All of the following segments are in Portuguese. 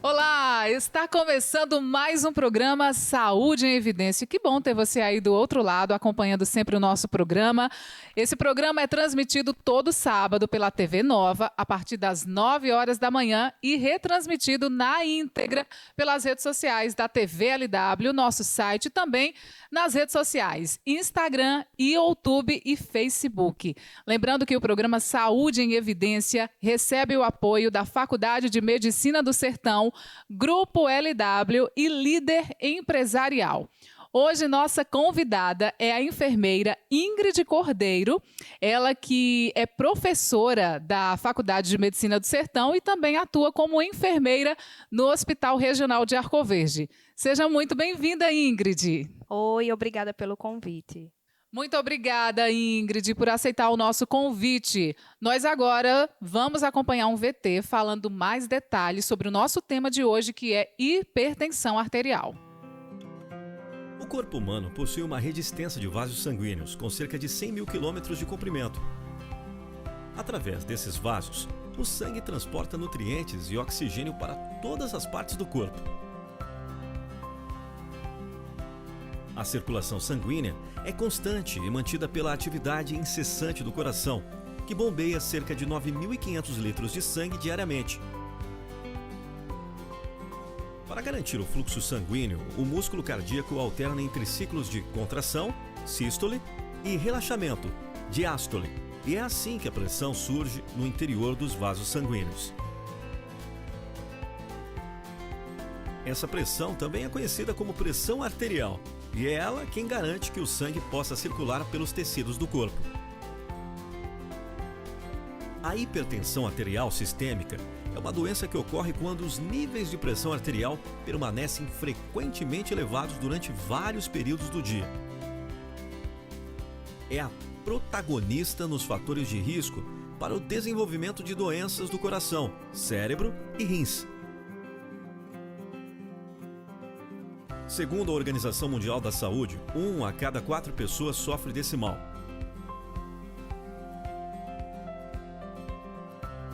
Olá, está começando mais um programa Saúde em Evidência. Que bom ter você aí do outro lado, acompanhando sempre o nosso programa. Esse programa é transmitido todo sábado pela TV Nova, a partir das 9 horas da manhã e retransmitido na íntegra pelas redes sociais da TV LW, nosso site e também nas redes sociais, Instagram, YouTube e Facebook. Lembrando que o programa Saúde em Evidência recebe o apoio da Faculdade de Medicina do Sertão, Grupo LW e Líder Empresarial. Hoje, nossa convidada é a enfermeira Ingrid Cordeiro, ela que é professora da Faculdade de Medicina do Sertão e também atua como enfermeira no Hospital Regional de Arcoverde. Seja muito bem-vinda, Ingrid. Oi, obrigada pelo convite. Muito obrigada, Ingrid, por aceitar o nosso convite. Nós agora vamos acompanhar um VT falando mais detalhes sobre o nosso tema de hoje, que é hipertensão arterial. O corpo humano possui uma rede extensa de vasos sanguíneos, com cerca de 100 mil quilômetros de comprimento. Através desses vasos, o sangue transporta nutrientes e oxigênio para todas as partes do corpo. A circulação sanguínea é constante e mantida pela atividade incessante do coração, que bombeia cerca de 9.500 litros de sangue diariamente. Para garantir o fluxo sanguíneo, o músculo cardíaco alterna entre ciclos de contração, sístole, e relaxamento, diástole, e é assim que a pressão surge no interior dos vasos sanguíneos. Essa pressão também é conhecida como pressão arterial, e é ela quem garante que o sangue possa circular pelos tecidos do corpo. A hipertensão arterial sistêmica é uma doença que ocorre quando os níveis de pressão arterial permanecem frequentemente elevados durante vários períodos do dia. É a protagonista nos fatores de risco para o desenvolvimento de doenças do coração, cérebro e rins. Segundo a Organização Mundial da Saúde, 1 a cada 4 pessoas sofre desse mal.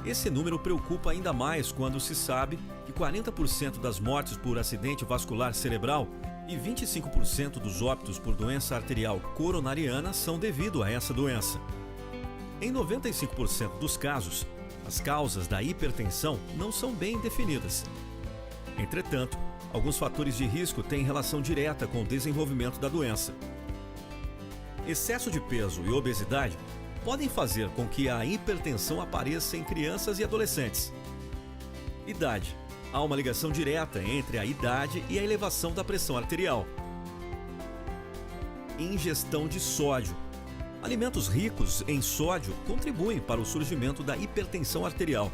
Esse número preocupa ainda mais quando se sabe que 40% das mortes por acidente vascular cerebral e 25% dos óbitos por doença arterial coronariana são devido a essa doença. Em 95% dos casos, as causas da hipertensão não são bem definidas. Entretanto, alguns fatores de risco têm relação direta com o desenvolvimento da doença. Excesso de peso e obesidade podem fazer com que a hipertensão apareça em crianças e adolescentes. Idade. Há uma ligação direta entre a idade e a elevação da pressão arterial. Ingestão de sódio. Alimentos ricos em sódio contribuem para o surgimento da hipertensão arterial.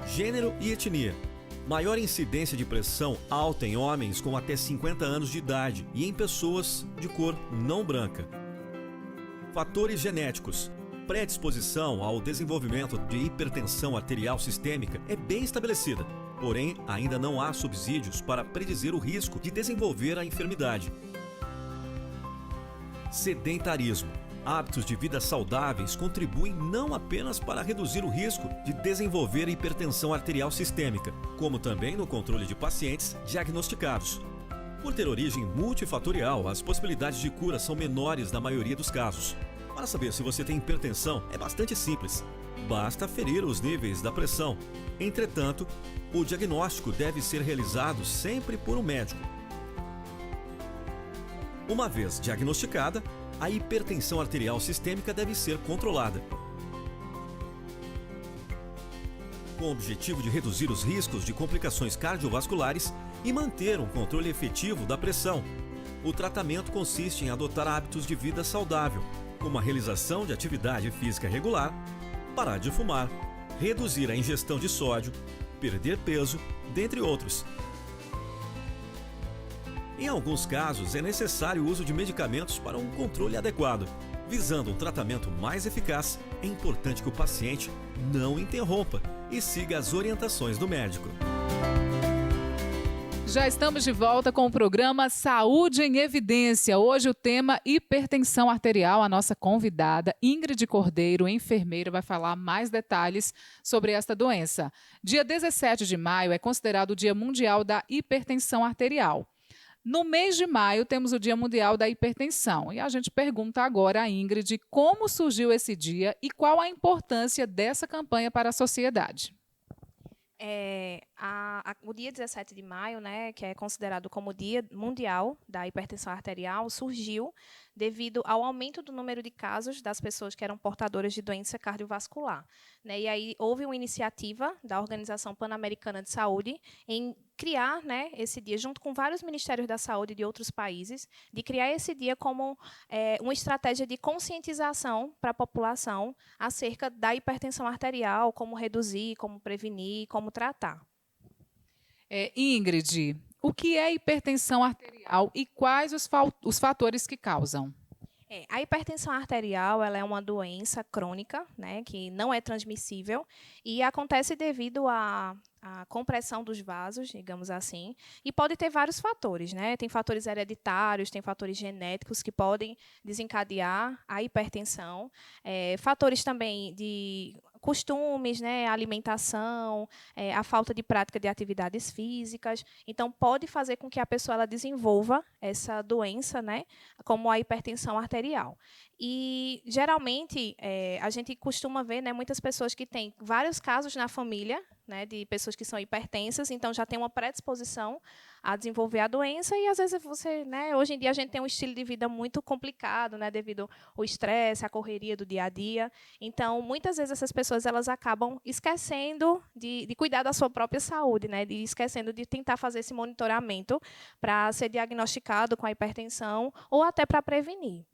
Gênero e etnia. Maior incidência de pressão alta em homens com até 50 anos de idade e em pessoas de cor não branca. Fatores genéticos. Predisposição ao desenvolvimento de hipertensão arterial sistêmica é bem estabelecida, porém ainda não há subsídios para predizer o risco de desenvolver a enfermidade. Sedentarismo. Hábitos de vida saudáveis contribuem não apenas para reduzir o risco de desenvolver hipertensão arterial sistêmica, como também no controle de pacientes diagnosticados. Por ter origem multifatorial, as possibilidades de cura são menores na maioria dos casos. Para saber se você tem hipertensão, é bastante simples. Basta aferir os níveis da pressão. Entretanto, o diagnóstico deve ser realizado sempre por um médico. Uma vez diagnosticada, a hipertensão arterial sistêmica deve ser controlada. Com o objetivo de reduzir os riscos de complicações cardiovasculares e manter um controle efetivo da pressão, o tratamento consiste em adotar hábitos de vida saudável, como a realização de atividade física regular, parar de fumar, reduzir a ingestão de sódio, perder peso, dentre outros. Em alguns casos, é necessário o uso de medicamentos para um controle adequado. Visando um tratamento mais eficaz, é importante que o paciente não interrompa e siga as orientações do médico. Já estamos de volta com o programa Saúde em Evidência. Hoje o tema hipertensão arterial. A nossa convidada, Ingrid Cordeiro, enfermeira, vai falar mais detalhes sobre esta doença. Dia 17 de maio é considerado o Dia Mundial da Hipertensão Arterial. No mês de maio temos o Dia Mundial da Hipertensão. E a gente pergunta agora a Ingrid como surgiu esse dia e qual a importância dessa campanha para a sociedade. O dia 17 de maio, né, que é considerado como o Dia Mundial da Hipertensão Arterial, surgiu devido ao aumento do número de casos das pessoas que eram portadoras de doença cardiovascular, né? E aí houve uma iniciativa da Organização Pan-Americana de Saúde em criar, né, esse dia, junto com vários ministérios da saúde de outros países, de criar esse dia como uma estratégia de conscientização para a população acerca da hipertensão arterial, como reduzir, como prevenir, como tratar. Ingrid, o que é hipertensão arterial e quais os fatores que causam? A hipertensão arterial ela é uma doença crônica, né, que não é transmissível e acontece devido à compressão dos vasos, digamos assim, e pode ter vários fatores, né? Tem fatores hereditários, tem fatores genéticos que podem desencadear a hipertensão, fatores também de costumes, né, alimentação, a falta de prática de atividades físicas. Então, pode fazer com que a pessoa ela desenvolva essa doença, né, como a hipertensão arterial. E, geralmente, a gente costuma ver, né, muitas pessoas que têm vários casos na família, né, de pessoas que são hipertensas, então já tem uma predisposição a desenvolver a doença e, às vezes, hoje em dia a gente tem um estilo de vida muito complicado, né, devido ao estresse, à correria do dia a dia. Então, muitas vezes essas pessoas elas acabam esquecendo de cuidar da sua própria saúde, né, esquecendo de tentar fazer esse monitoramento para ser diagnosticado com a hipertensão ou até para prevenir.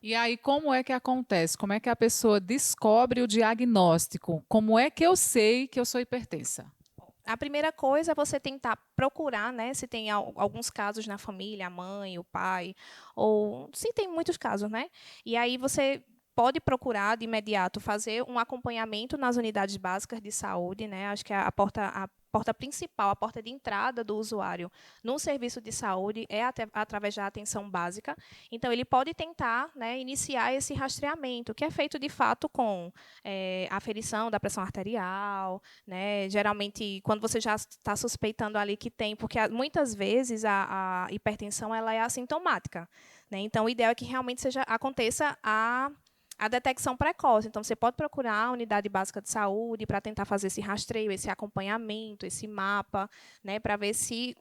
E aí, como é que acontece? Como é que a pessoa descobre o diagnóstico? Como é que eu sei que eu sou hipertensa? A primeira coisa é você tentar procurar, né, se tem alguns casos na família, a mãe, o pai, ou se tem muitos casos, né? E aí você pode procurar de imediato fazer um acompanhamento nas unidades básicas de saúde, né? Acho que a porta principal, a porta de entrada do usuário no serviço de saúde é através da atenção básica. Então, ele pode tentar, né, iniciar esse rastreamento, que é feito, de fato, com aferição da pressão arterial, né? Geralmente, quando você já está suspeitando ali que tem, porque muitas vezes a hipertensão ela é assintomática, né? Então, o ideal é que realmente aconteça a detecção precoce. Então, você pode procurar a unidade básica de saúde para tentar fazer esse rastreio, esse acompanhamento, esse mapa, né, para ver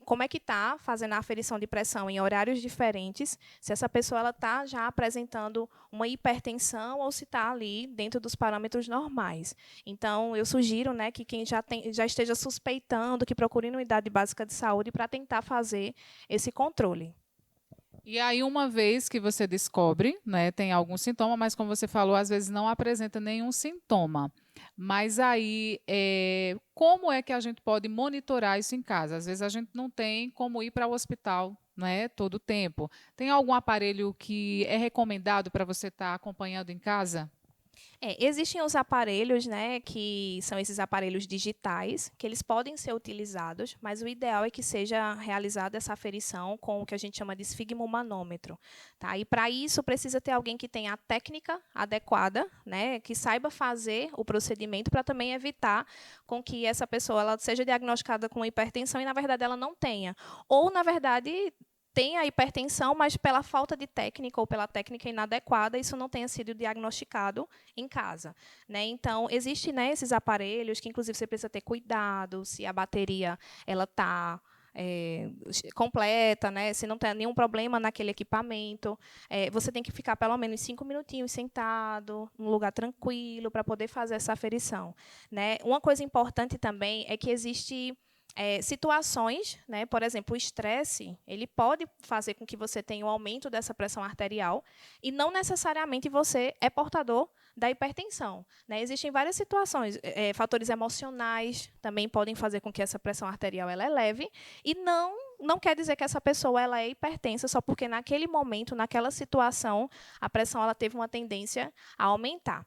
como é que está fazendo a aferição de pressão em horários diferentes, se essa pessoa está já apresentando uma hipertensão ou se está ali dentro dos parâmetros normais. Então, eu sugiro, né, que quem já esteja suspeitando, que procure a unidade básica de saúde para tentar fazer esse controle. E aí, uma vez que você descobre, né, tem algum sintoma, mas como você falou, às vezes não apresenta nenhum sintoma. Mas aí, como é que a gente pode monitorar isso em casa? Às vezes a gente não tem como ir para o hospital, né, todo o tempo. Tem algum aparelho que é recomendado para você estar acompanhando em casa? Existem os aparelhos, né, que são esses aparelhos digitais, que eles podem ser utilizados, mas o ideal é que seja realizada essa aferição com o que a gente chama de esfigmomanômetro. Tá? E, para isso, precisa ter alguém que tenha a técnica adequada, né, que saiba fazer o procedimento para também evitar com que essa pessoa ela seja diagnosticada com hipertensão e, na verdade, ela não tenha. Ou, na verdade, tem a hipertensão, mas pela falta de técnica ou pela técnica inadequada, isso não tenha sido diagnosticado em casa, né? Então, existem, né, esses aparelhos que, inclusive, você precisa ter cuidado se a bateria ela está completa, né? Se não tem nenhum problema naquele equipamento. Você tem que ficar pelo menos 5 minutinhos sentado, num lugar tranquilo, para poder fazer essa aferição, né? Uma coisa importante também é que existe situações, né, por exemplo, o estresse, ele pode fazer com que você tenha um aumento dessa pressão arterial e não necessariamente você é portador da hipertensão, né? Existem várias situações, fatores emocionais também podem fazer com que essa pressão arterial ela eleve e não quer dizer que essa pessoa ela é hipertensa só porque naquele momento, naquela situação, a pressão ela teve uma tendência a aumentar.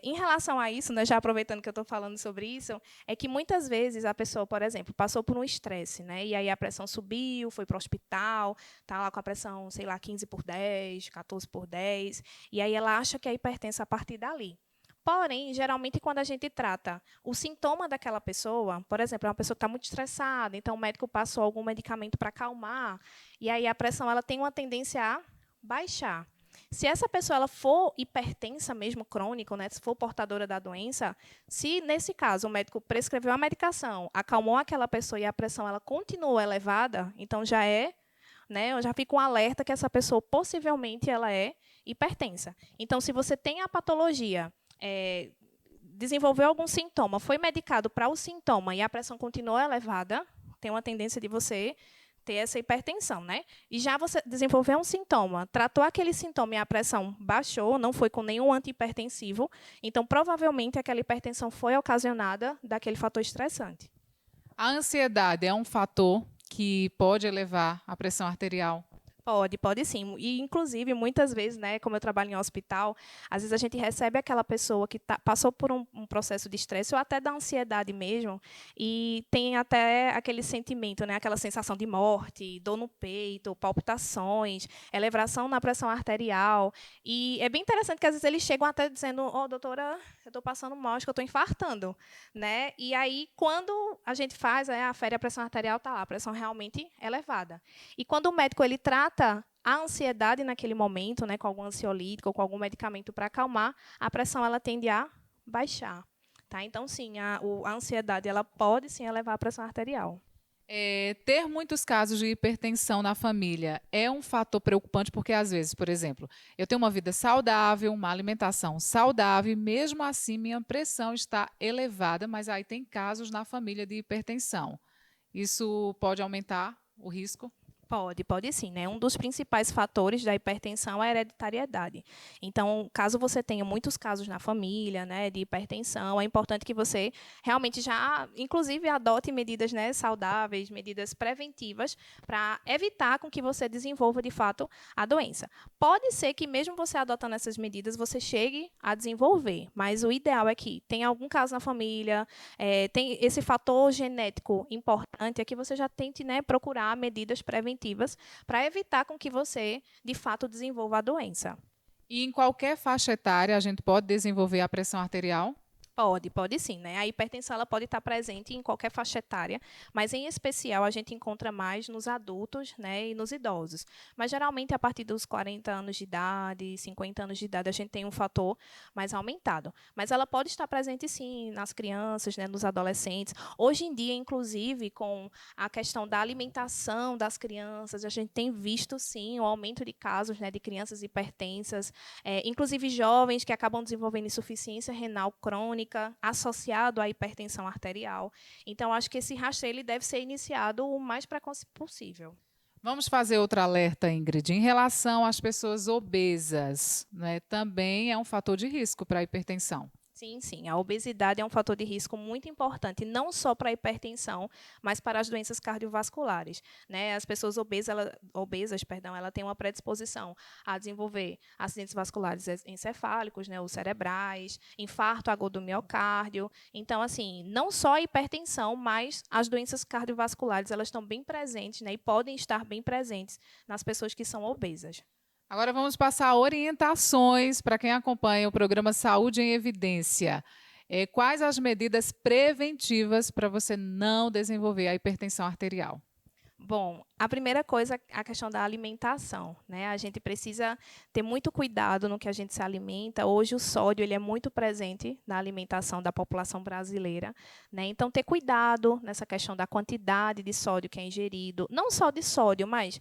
Em relação a isso, né, já aproveitando que eu estou falando sobre isso, é que muitas vezes a pessoa, por exemplo, passou por um estresse, né, e aí a pressão subiu, foi para o hospital, está lá com a pressão, sei lá, 15/10, 14/10, e aí ela acha que é hipertensa a partir dali. Porém, geralmente, quando a gente trata o sintoma daquela pessoa, por exemplo, é uma pessoa que está muito estressada, então o médico passou algum medicamento para acalmar, e aí a pressão ela tem uma tendência a baixar. Se essa pessoa ela for hipertensa mesmo, crônica, né, se for portadora da doença, se, nesse caso, o médico prescreveu a medicação, acalmou aquela pessoa e a pressão ela continua elevada, então já eu já fico um alerta que essa pessoa possivelmente ela é hipertensa. Então, se você tem a patologia, desenvolveu algum sintoma, foi medicado para o sintoma e a pressão continuou elevada, tem uma tendência de você ter essa hipertensão, né? E já você desenvolveu um sintoma, tratou aquele sintoma e a pressão baixou, não foi com nenhum antihipertensivo, então provavelmente aquela hipertensão foi ocasionada daquele fator estressante. A ansiedade é um fator que pode elevar a pressão arterial? Pode sim. E, inclusive, muitas vezes, né, como eu trabalho em hospital, às vezes a gente recebe aquela pessoa que passou por um processo de estresse ou até da ansiedade mesmo, e tem até aquele sentimento, né, aquela sensação de morte, dor no peito, palpitações, elevação na pressão arterial. E é bem interessante que, às vezes, eles chegam até dizendo, doutora, eu estou passando mal, acho que eu estou infartando. Né? E aí, quando a gente faz, afere a pressão arterial, está lá, a pressão realmente elevada. E quando o médico ele trata a ansiedade naquele momento, né, com algum ansiolítico ou com algum medicamento para acalmar, a pressão ela tende a baixar. Tá? Então, sim, a ansiedade ela pode sim elevar a pressão arterial. Ter muitos casos de hipertensão na família é um fator preocupante porque, às vezes, por exemplo, eu tenho uma vida saudável, uma alimentação saudável, e mesmo assim minha pressão está elevada, mas aí tem casos na família de hipertensão. Isso pode aumentar o risco? Pode sim, né? Um dos principais fatores da hipertensão é a hereditariedade. Então, caso você tenha muitos casos na família, né, de hipertensão, é importante que você realmente já, inclusive, adote medidas, né, saudáveis, medidas preventivas, para evitar com que você desenvolva, de fato, a doença. Pode ser que, mesmo você adotando essas medidas, você chegue a desenvolver, mas o ideal é que tenha algum caso na família, tem esse fator genético importante, é que você já tente, né, procurar medidas preventivas para evitar com que você, de fato, desenvolva a doença. E em qualquer faixa etária a gente pode desenvolver a pressão arterial? Pode sim, né? A hipertensão ela pode estar presente em qualquer faixa etária, mas em especial a gente encontra mais nos adultos, né, e nos idosos. Mas geralmente a partir dos 40 anos de idade, 50 anos de idade, a gente tem um fator mais aumentado. Mas ela pode estar presente sim nas crianças, né, nos adolescentes. Hoje em dia, inclusive, com a questão da alimentação das crianças, a gente tem visto sim o aumento de casos, né, de crianças hipertensas, inclusive jovens que acabam desenvolvendo insuficiência renal crônica associado à hipertensão arterial. Então, acho que esse rastreio ele deve ser iniciado o mais precoce possível. Vamos fazer outro alerta, Ingrid. Em relação às pessoas obesas, né, também é um fator de risco para a hipertensão. Sim. A obesidade é um fator de risco muito importante, não só para a hipertensão, mas para as doenças cardiovasculares. Né? As pessoas obesas, ela têm uma predisposição a desenvolver acidentes vasculares encefálicos, né, ou cerebrais, infarto agudo do miocárdio. Então, assim, não só a hipertensão, mas as doenças cardiovasculares, elas estão bem presentes, né, e podem estar bem presentes nas pessoas que são obesas. Agora vamos passar orientações para quem acompanha o programa Saúde em Evidência. Quais as medidas preventivas para você não desenvolver a hipertensão arterial? Bom, a primeira coisa é a questão da alimentação, né? A gente precisa ter muito cuidado no que a gente se alimenta. Hoje o sódio ele é muito presente na alimentação da população brasileira, né? Então ter cuidado nessa questão da quantidade de sódio que é ingerido, não só de sódio, mas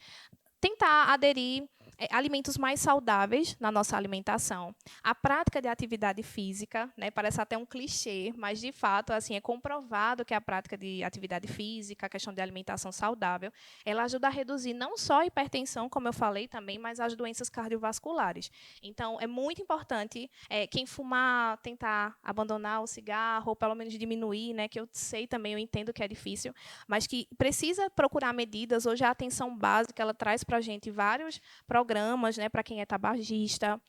tentar aderir alimentos mais saudáveis na nossa alimentação. A prática de atividade física, né, parece até um clichê, mas, de fato, assim, é comprovado que a prática de atividade física, a questão de alimentação saudável, ela ajuda a reduzir não só a hipertensão, como eu falei também, mas as doenças cardiovasculares. Então, é muito importante quem fumar, tentar abandonar o cigarro, ou pelo menos diminuir, né, que eu sei também, eu entendo que é difícil, mas que precisa procurar medidas. Hoje, a atenção básica, ela traz para a gente vários programas programas, né, para quem é tabagista,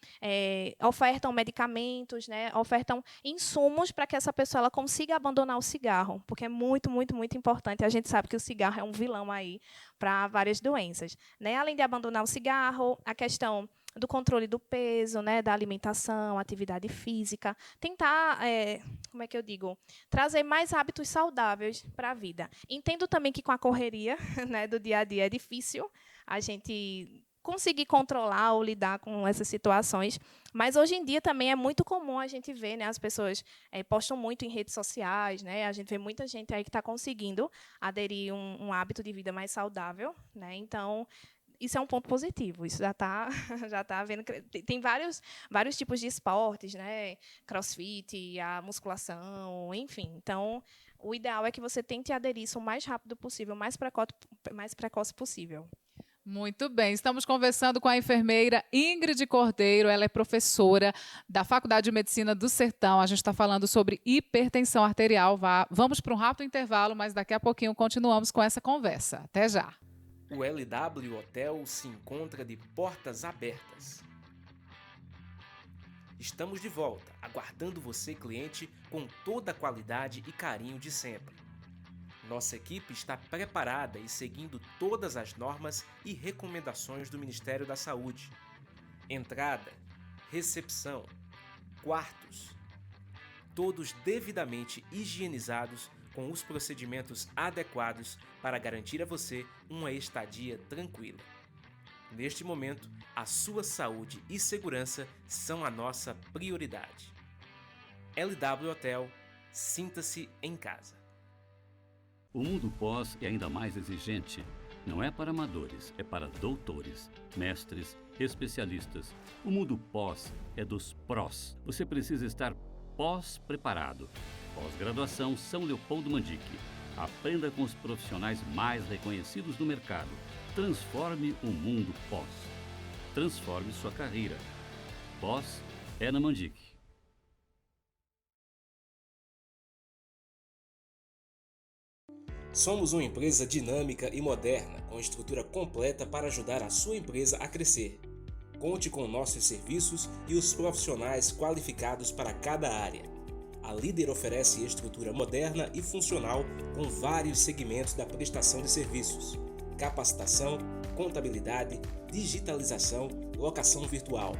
ofertam medicamentos, né, ofertam insumos para que essa pessoa ela consiga abandonar o cigarro, porque é muito, muito, muito importante. A gente sabe que o cigarro é um vilão aí para várias doenças, né? Além de abandonar o cigarro, a questão do controle do peso, né, da alimentação, atividade física, tentar, como é que eu digo, trazer mais hábitos saudáveis para a vida. Entendo também que com a correria, né, do dia a dia é difícil a gente conseguir controlar ou lidar com essas situações, mas hoje em dia também é muito comum a gente ver, né, as pessoas postam muito em redes sociais, né, a gente vê muita gente aí que está conseguindo aderir um hábito de vida mais saudável, né, então isso é um ponto positivo. Isso já está vendo. Tem vários tipos de esportes, né? CrossFit, a musculação, enfim. Então, o ideal é que você tente aderir isso o mais rápido possível, o mais precoce possível. Muito bem, estamos conversando com a enfermeira Ingrid Cordeiro, ela é professora da Faculdade de Medicina do Sertão. A gente está falando sobre hipertensão arterial. Vamos para um rápido intervalo, mas daqui a pouquinho continuamos com essa conversa. Até já. O LW Hotel se encontra de portas abertas. Estamos de volta, aguardando você, cliente, com toda a qualidade e carinho de sempre. Nossa equipe está preparada e seguindo todas as normas e recomendações do Ministério da Saúde. Entrada, recepção, quartos, todos devidamente higienizados com os procedimentos adequados para garantir a você uma estadia tranquila. Neste momento, a sua saúde e segurança são a nossa prioridade. LW Hotel, sinta-se em casa. O mundo pós é ainda mais exigente. Não é para amadores, é para doutores, mestres, especialistas. O mundo pós é dos prós. Você precisa estar pós-preparado. Pós-graduação São Leopoldo Mandique. Aprenda com os profissionais mais reconhecidos do mercado. Transforme o mundo pós. Transforme sua carreira. Pós é na Mandique. Somos uma empresa dinâmica e moderna, com estrutura completa para ajudar a sua empresa a crescer. Conte com nossos serviços e os profissionais qualificados para cada área. A Líder oferece estrutura moderna e funcional com vários segmentos da prestação de serviços: capacitação, contabilidade, digitalização, locação virtual.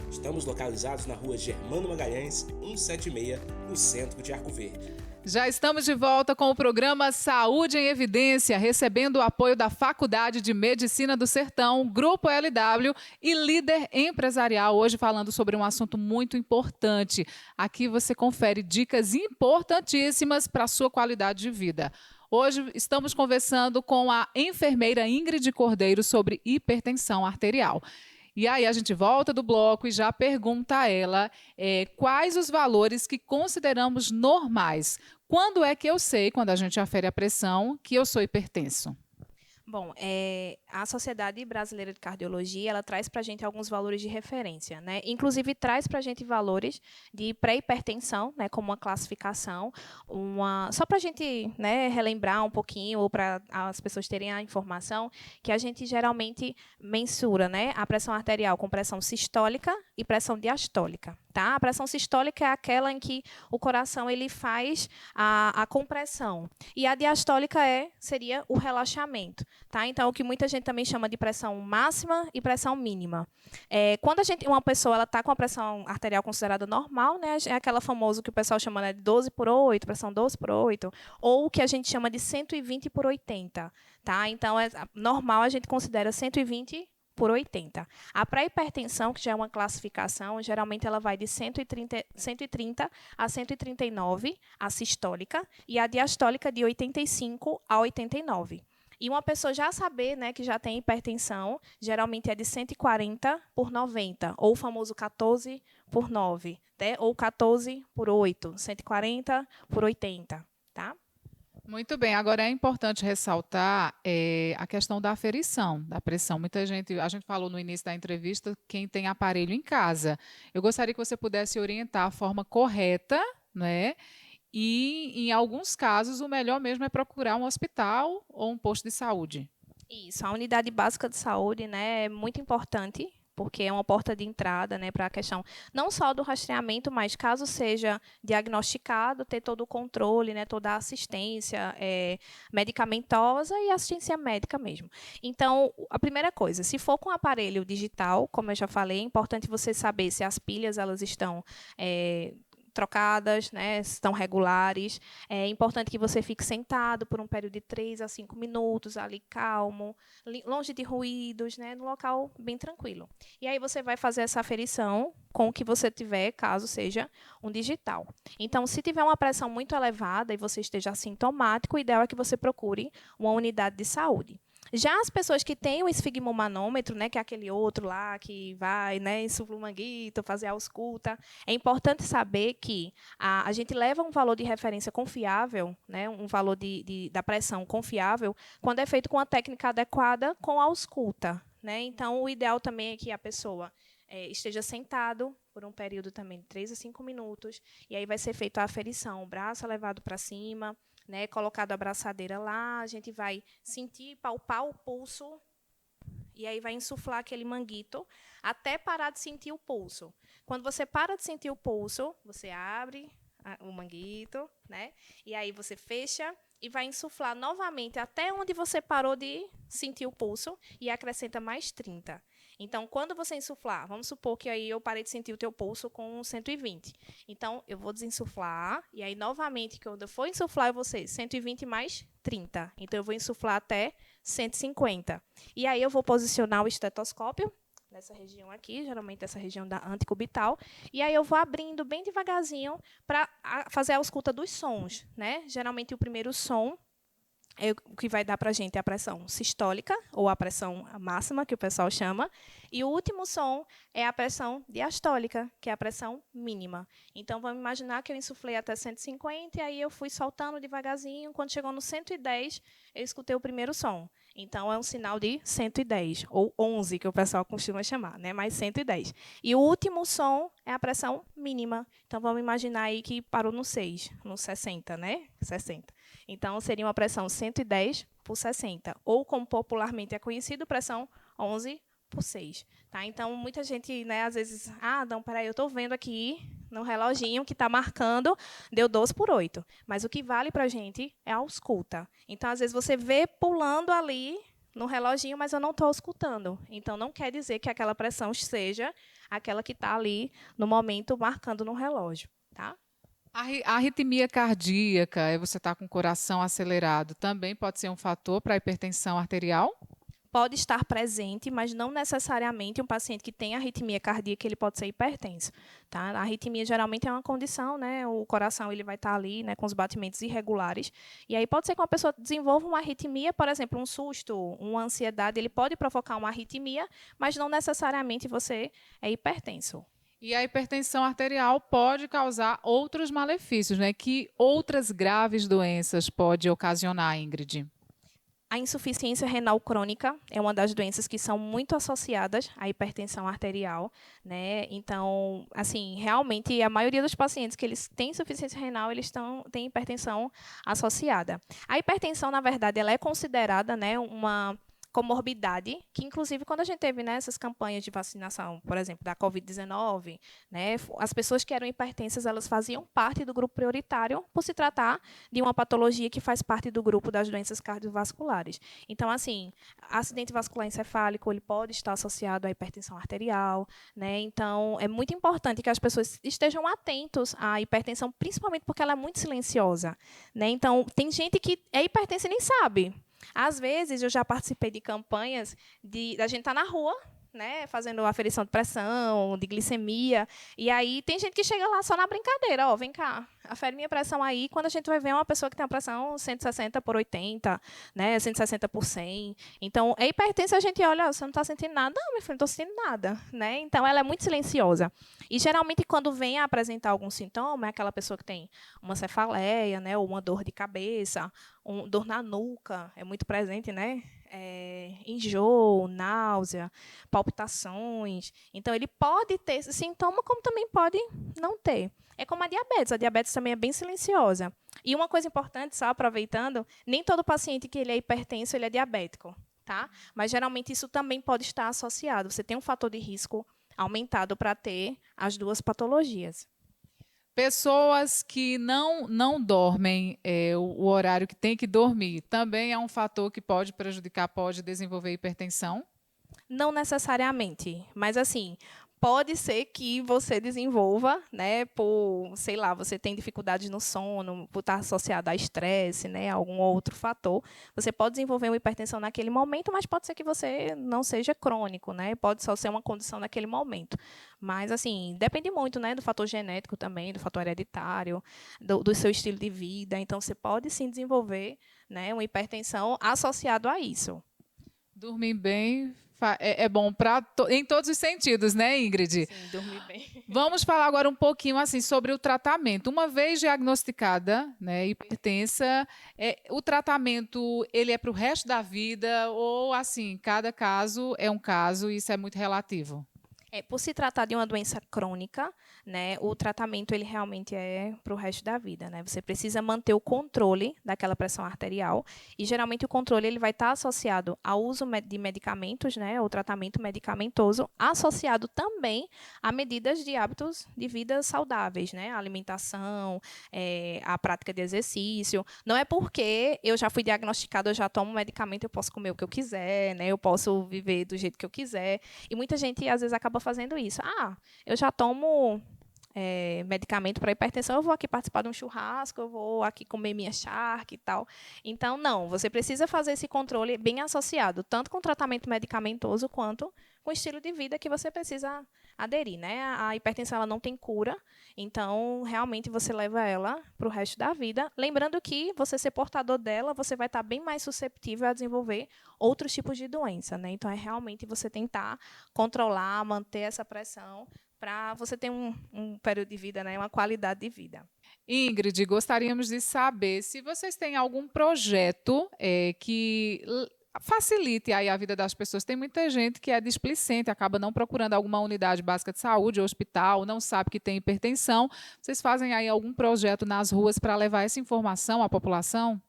Estamos localizados na rua Germano Magalhães, 176, no centro de Arco Verde. Já estamos de volta com o programa Saúde em Evidência, recebendo o apoio da Faculdade de Medicina do Sertão, Grupo LW e Líder Empresarial. Hoje falando sobre um assunto muito importante. Aqui você confere dicas importantíssimas para a sua qualidade de vida. Hoje estamos conversando com a enfermeira Ingrid Cordeiro sobre hipertensão arterial. E aí a gente volta do bloco e já pergunta a ela quais os valores que consideramos normais. Quando é que eu sei, quando a gente afere a pressão, que eu sou hipertenso? Bom, a Sociedade Brasileira de Cardiologia, ela traz para a gente alguns valores de referência, né? Inclusive, traz para a gente valores de pré-hipertensão, né, como uma classificação, só para a gente, né, relembrar um pouquinho, ou para as pessoas terem a informação, que a gente geralmente mensura, né, a pressão arterial com pressão sistólica e pressão diastólica. Tá? A pressão sistólica é aquela em que o coração ele faz a compressão. E a diastólica seria o relaxamento. Tá? Então, o que muita gente também chama de pressão máxima e pressão mínima. Quando uma pessoa está com a pressão arterial considerada normal, né, é aquela famosa que o pessoal chama, né, de 12/8, pressão 12/8, ou o que a gente chama de 120/80. Tá? Então, normal a gente considera 120/80. A pré-hipertensão, que já é uma classificação, geralmente ela vai de 130 a 139, a sistólica, e a diastólica de 85 a 89. E uma pessoa já saber, né, que já tem hipertensão, geralmente é de 140/90, ou o famoso 14/9, né, ou 14/8, 140/80, tá? Muito bem, agora é importante ressaltar a questão da aferição, da pressão. Muita gente, a gente falou no início da entrevista, quem tem aparelho em casa. Eu gostaria que você pudesse orientar a forma correta, né? E, em alguns casos, o melhor mesmo é procurar um hospital ou um posto de saúde. Isso, a unidade básica de saúde, né, é muito importante, porque é uma porta de entrada, né, para a questão não só do rastreamento, mas caso seja diagnosticado, ter todo o controle, né, toda a assistência medicamentosa e assistência médica mesmo. Então, a primeira coisa, se for com aparelho digital, como eu já falei, é importante você saber se as pilhas elas estão trocadas, né, estão regulares. É importante que você fique sentado por um período de 3 a 5 minutos, ali calmo, longe de ruídos, né, num local bem tranquilo. E aí você vai fazer essa aferição com o que você tiver, caso seja um digital. Então, se tiver uma pressão muito elevada e você esteja assintomático, o ideal é que você procure uma unidade de saúde. Já as pessoas que têm o esfigmomanômetro, né, que é aquele outro lá que vai, né, insufla o manguito, fazer a ausculta, é importante saber que a gente leva um valor de referência confiável, né, um valor da pressão confiável, quando é feito com a técnica adequada com a ausculta. Né? Então, o ideal também é que a pessoa esteja sentado por um período também de 3 a 5 minutos, e aí vai ser feita a aferição, o braço levado para cima, né, colocado a braçadeira lá, a gente vai sentir, palpar o pulso, e aí vai insuflar aquele manguito até parar de sentir o pulso. Quando você para de sentir o pulso, você abre o manguito, né, e aí você fecha e vai insuflar novamente até onde você parou de sentir o pulso e acrescenta mais 30. Então, quando você insuflar, vamos supor que aí eu parei de sentir o teu pulso com 120. Então, eu vou desinsuflar, e aí, novamente, quando eu for insuflar, eu vou ser 120 mais 30. Então, eu vou insuflar até 150. E aí, eu vou posicionar o estetoscópio nessa região aqui, geralmente essa região da antecubital, e aí eu vou abrindo bem devagarzinho para fazer a ausculta dos sons. Né? Geralmente, o primeiro som o que vai dar para a gente é a pressão sistólica, ou a pressão máxima, que o pessoal chama, e o último som é a pressão diastólica, que é a pressão mínima. Então, vamos imaginar que eu insuflei até 150, e aí eu fui soltando devagarzinho, quando chegou no 110, eu escutei o primeiro som. Então, é um sinal de 110, ou 11, que o pessoal costuma chamar, né? Mais 110. E o último som é a pressão mínima. Então, vamos imaginar aí que parou no 6, no 60, né? 60. Então, seria uma pressão 110 por 60, ou, como popularmente é conhecido, pressão 11 por 6. Tá? Então, muita gente, né, às vezes, não, peraí, eu estou vendo aqui no reloginho que está marcando, deu 12 por 8. Mas o que vale para a gente é a ausculta. Então, às vezes, você vê pulando ali no reloginho, mas eu não estou auscultando. Então, não quer dizer que aquela pressão seja aquela que está ali no momento marcando no relógio. Tá? A arritmia cardíaca, você está com o coração acelerado, também pode ser um fator para a hipertensão arterial? Pode estar presente, mas não necessariamente um paciente que tem arritmia cardíaca ele pode ser hipertenso. Tá? A arritmia geralmente é uma condição, né? O coração ele vai estar ali, né, com os batimentos irregulares. E aí pode ser que uma pessoa desenvolva uma arritmia, por exemplo, um susto, uma ansiedade, ele pode provocar uma arritmia, mas não necessariamente você é hipertenso. E a hipertensão arterial pode causar outros malefícios, né? Que outras graves doenças pode ocasionar, Ingrid? A insuficiência renal crônica é uma das doenças que são muito associadas à hipertensão arterial, né? Então, assim, realmente a maioria dos pacientes que eles têm insuficiência renal, eles têm hipertensão associada. A hipertensão, na verdade, ela é considerada, né, uma comorbidade, que inclusive quando a gente teve, né, essas campanhas de vacinação, por exemplo, da Covid-19, né, as pessoas que eram hipertensas, elas faziam parte do grupo prioritário por se tratar de uma patologia que faz parte do grupo das doenças cardiovasculares. Então, assim, acidente vascular encefálico, ele pode estar associado à hipertensão arterial, né? Então, é muito importante que as pessoas estejam atentos à hipertensão, principalmente porque ela é muito silenciosa, né? Então, tem gente que é hipertensa e nem sabe. Às vezes, eu já participei de campanhas da gente estar na rua, né, fazendo aferição de pressão, de glicemia, e aí tem gente que chega lá só na brincadeira, ó, vem cá, afere minha pressão aí, quando a gente vai ver uma pessoa que tem uma pressão 160 por 80, né, 160 por 100. Então, é hipertensa, a gente olha, você não está sentindo nada? Não, meu filho, não estou sentindo nada, né? Então, ela é muito silenciosa. E, geralmente, quando vem a apresentar algum sintoma, é aquela pessoa que tem uma cefaleia, né, ou uma dor de cabeça, dor na nuca, é muito presente, né? Enjoo, náusea, palpitações. Então, ele pode ter esse sintoma, como também pode não ter. É como a diabetes também é bem silenciosa. E uma coisa importante, só aproveitando, nem todo paciente que ele é hipertenso, ele é diabético. tá? Mas geralmente isso também pode estar associado. Você tem um fator de risco aumentado para ter as duas patologias. Pessoas que não dormem o horário que tem que dormir, também é um fator que pode prejudicar, pode desenvolver hipertensão? Não necessariamente, mas assim, pode ser que você desenvolva, né, por, sei lá, você tem dificuldades no sono, por estar associado a estresse, né, algum outro fator. Você pode desenvolver uma hipertensão naquele momento, mas pode ser que você não seja crônico, né? Pode só ser uma condição naquele momento. Mas assim, depende muito, né, do fator genético também, do fator hereditário, do seu estilo de vida. Então você pode sim desenvolver, né, uma hipertensão associado a isso. Dormir bem é bom em todos os sentidos, né, Ingrid? Sim, dormir bem. Vamos falar agora um pouquinho assim sobre o tratamento. Uma vez diagnosticada, né, hipertensa, o tratamento ele é para o resto da vida ou assim, cada caso é um caso e isso é muito relativo? Por se tratar de uma doença crônica, né, o tratamento ele realmente é para o resto da vida, né? Você precisa manter o controle daquela pressão arterial e geralmente o controle ele vai estar associado ao uso de medicamentos, né, o tratamento medicamentoso, associado também a medidas de hábitos de vida saudáveis, né, a alimentação, a prática de exercício. Não é porque eu já fui diagnosticada, eu já tomo medicamento, eu posso comer o que eu quiser, né, eu posso viver do jeito que eu quiser. E muita gente às vezes acaba fazendo isso. Eu já tomo medicamento para hipertensão, eu vou aqui participar de um churrasco, eu vou aqui comer minha charque e tal. Então, não, você precisa fazer esse controle bem associado, tanto com o tratamento medicamentoso, quanto com o estilo de vida que você precisa aderir, né? A hipertensão ela não tem cura, então, realmente, você leva ela para o resto da vida. Lembrando que você ser portador dela, você vai estar bem mais susceptível a desenvolver outros tipos de doença, né? Então, é realmente você tentar controlar, manter essa pressão, para você ter um período de vida, né, uma qualidade de vida. Ingrid, gostaríamos de saber se vocês têm algum projeto que facilite aí a vida das pessoas. Tem muita gente que é displicente, acaba não procurando alguma unidade básica de saúde, hospital, não sabe que tem hipertensão. Vocês fazem aí algum projeto nas ruas para levar essa informação à população?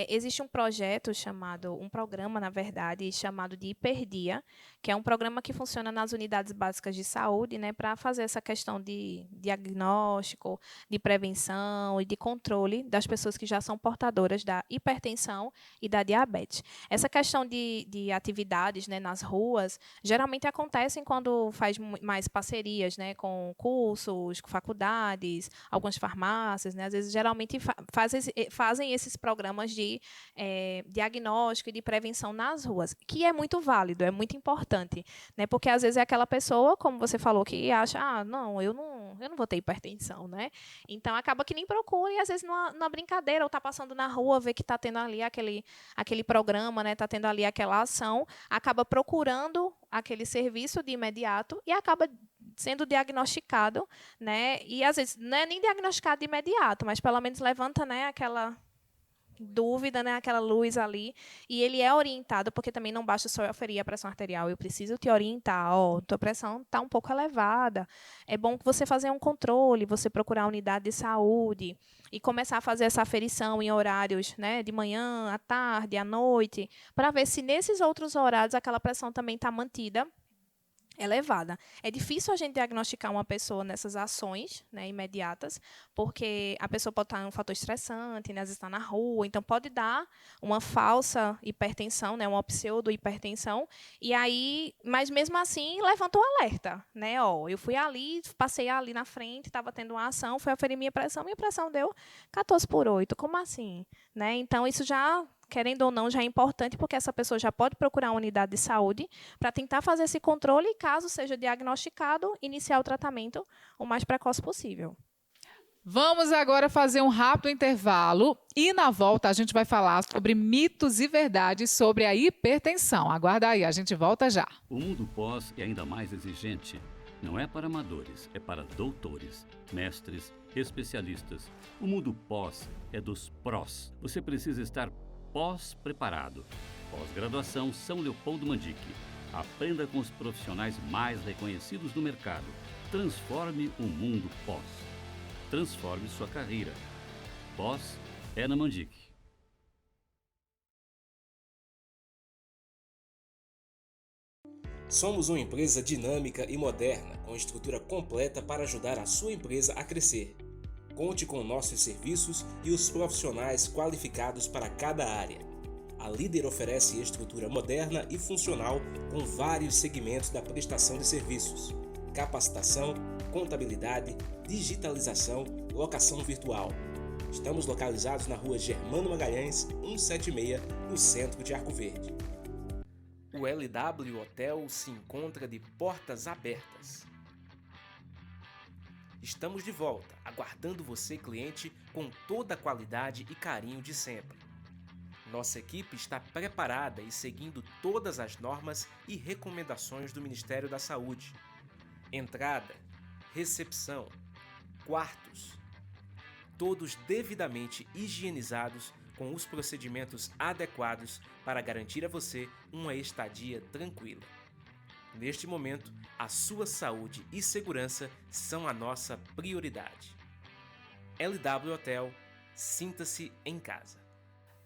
Existe um projeto um programa, na verdade, chamado de Hiperdia, que é um programa que funciona nas unidades básicas de saúde, né, para fazer essa questão de diagnóstico, de prevenção e de controle das pessoas que já são portadoras da hipertensão e da diabetes. Essa questão de atividades, né, nas ruas, geralmente acontecem quando faz mais parcerias, né, com cursos, com faculdades, algumas farmácias, né, às vezes geralmente fazem esses programas de diagnóstico e de prevenção nas ruas, que é muito válido, é muito importante, né? Porque às vezes é aquela pessoa, como você falou, que acha, não, eu não vou ter hipertensão, né? Então acaba que nem procura e às vezes numa brincadeira ou está passando na rua, vê que está tendo ali aquele programa, né? Está tendo ali aquela ação, acaba procurando aquele serviço de imediato e acaba sendo diagnosticado, né? E às vezes não é nem diagnosticado de imediato, mas pelo menos levanta, né, aquela dúvida, né, aquela luz ali, e ele é orientado, porque também não basta só eu aferir a pressão arterial, eu preciso te orientar, tua pressão está um pouco elevada, é bom que você fazer um controle, você procurar a unidade de saúde e começar a fazer essa aferição em horários, né, de manhã, à tarde, à noite, para ver se nesses outros horários aquela pressão também está mantida elevada. É difícil a gente diagnosticar uma pessoa nessas ações, né, imediatas, porque a pessoa pode estar em um fator estressante, né, às vezes está na rua, então pode dar uma falsa hipertensão, né, uma pseudo-hipertensão, e aí, mas mesmo assim levanta o alerta, né? Eu fui ali, passei ali na frente, estava tendo uma ação, fui aferir minha pressão deu 14/8. Como assim? Né? Então, isso já, querendo ou não, já é importante, porque essa pessoa já pode procurar uma unidade de saúde para tentar fazer esse controle e, caso seja diagnosticado, iniciar o tratamento o mais precoce possível. Vamos agora fazer um rápido intervalo e, na volta, a gente vai falar sobre mitos e verdades sobre a hipertensão. Aguarda aí, a gente volta já. O mundo pós é ainda mais exigente. Não é para amadores, é para doutores, mestres, especialistas. O mundo pós é dos prós. Você precisa estar pós-preparado. Pós-graduação São Leopoldo Mandique. Aprenda com os profissionais mais reconhecidos do mercado. Transforme o mundo pós. Transforme sua carreira. Pós é na Mandique. Somos uma empresa dinâmica e moderna, com estrutura completa para ajudar a sua empresa a crescer. Conte com nossos serviços e os profissionais qualificados para cada área. A Líder oferece estrutura moderna e funcional com vários segmentos da prestação de serviços: capacitação, contabilidade, digitalização, locação virtual. Estamos localizados na rua Germano Magalhães, 176, no centro de Arco Verde. O LW Hotel se encontra de portas abertas. Estamos de volta, aguardando você, cliente, com toda a qualidade e carinho de sempre. Nossa equipe está preparada e seguindo todas as normas e recomendações do Ministério da Saúde. Entrada, recepção, quartos, todos devidamente higienizados com os procedimentos adequados para garantir a você uma estadia tranquila. Neste momento, a sua saúde e segurança são a nossa prioridade. LW Hotel, sinta-se em casa.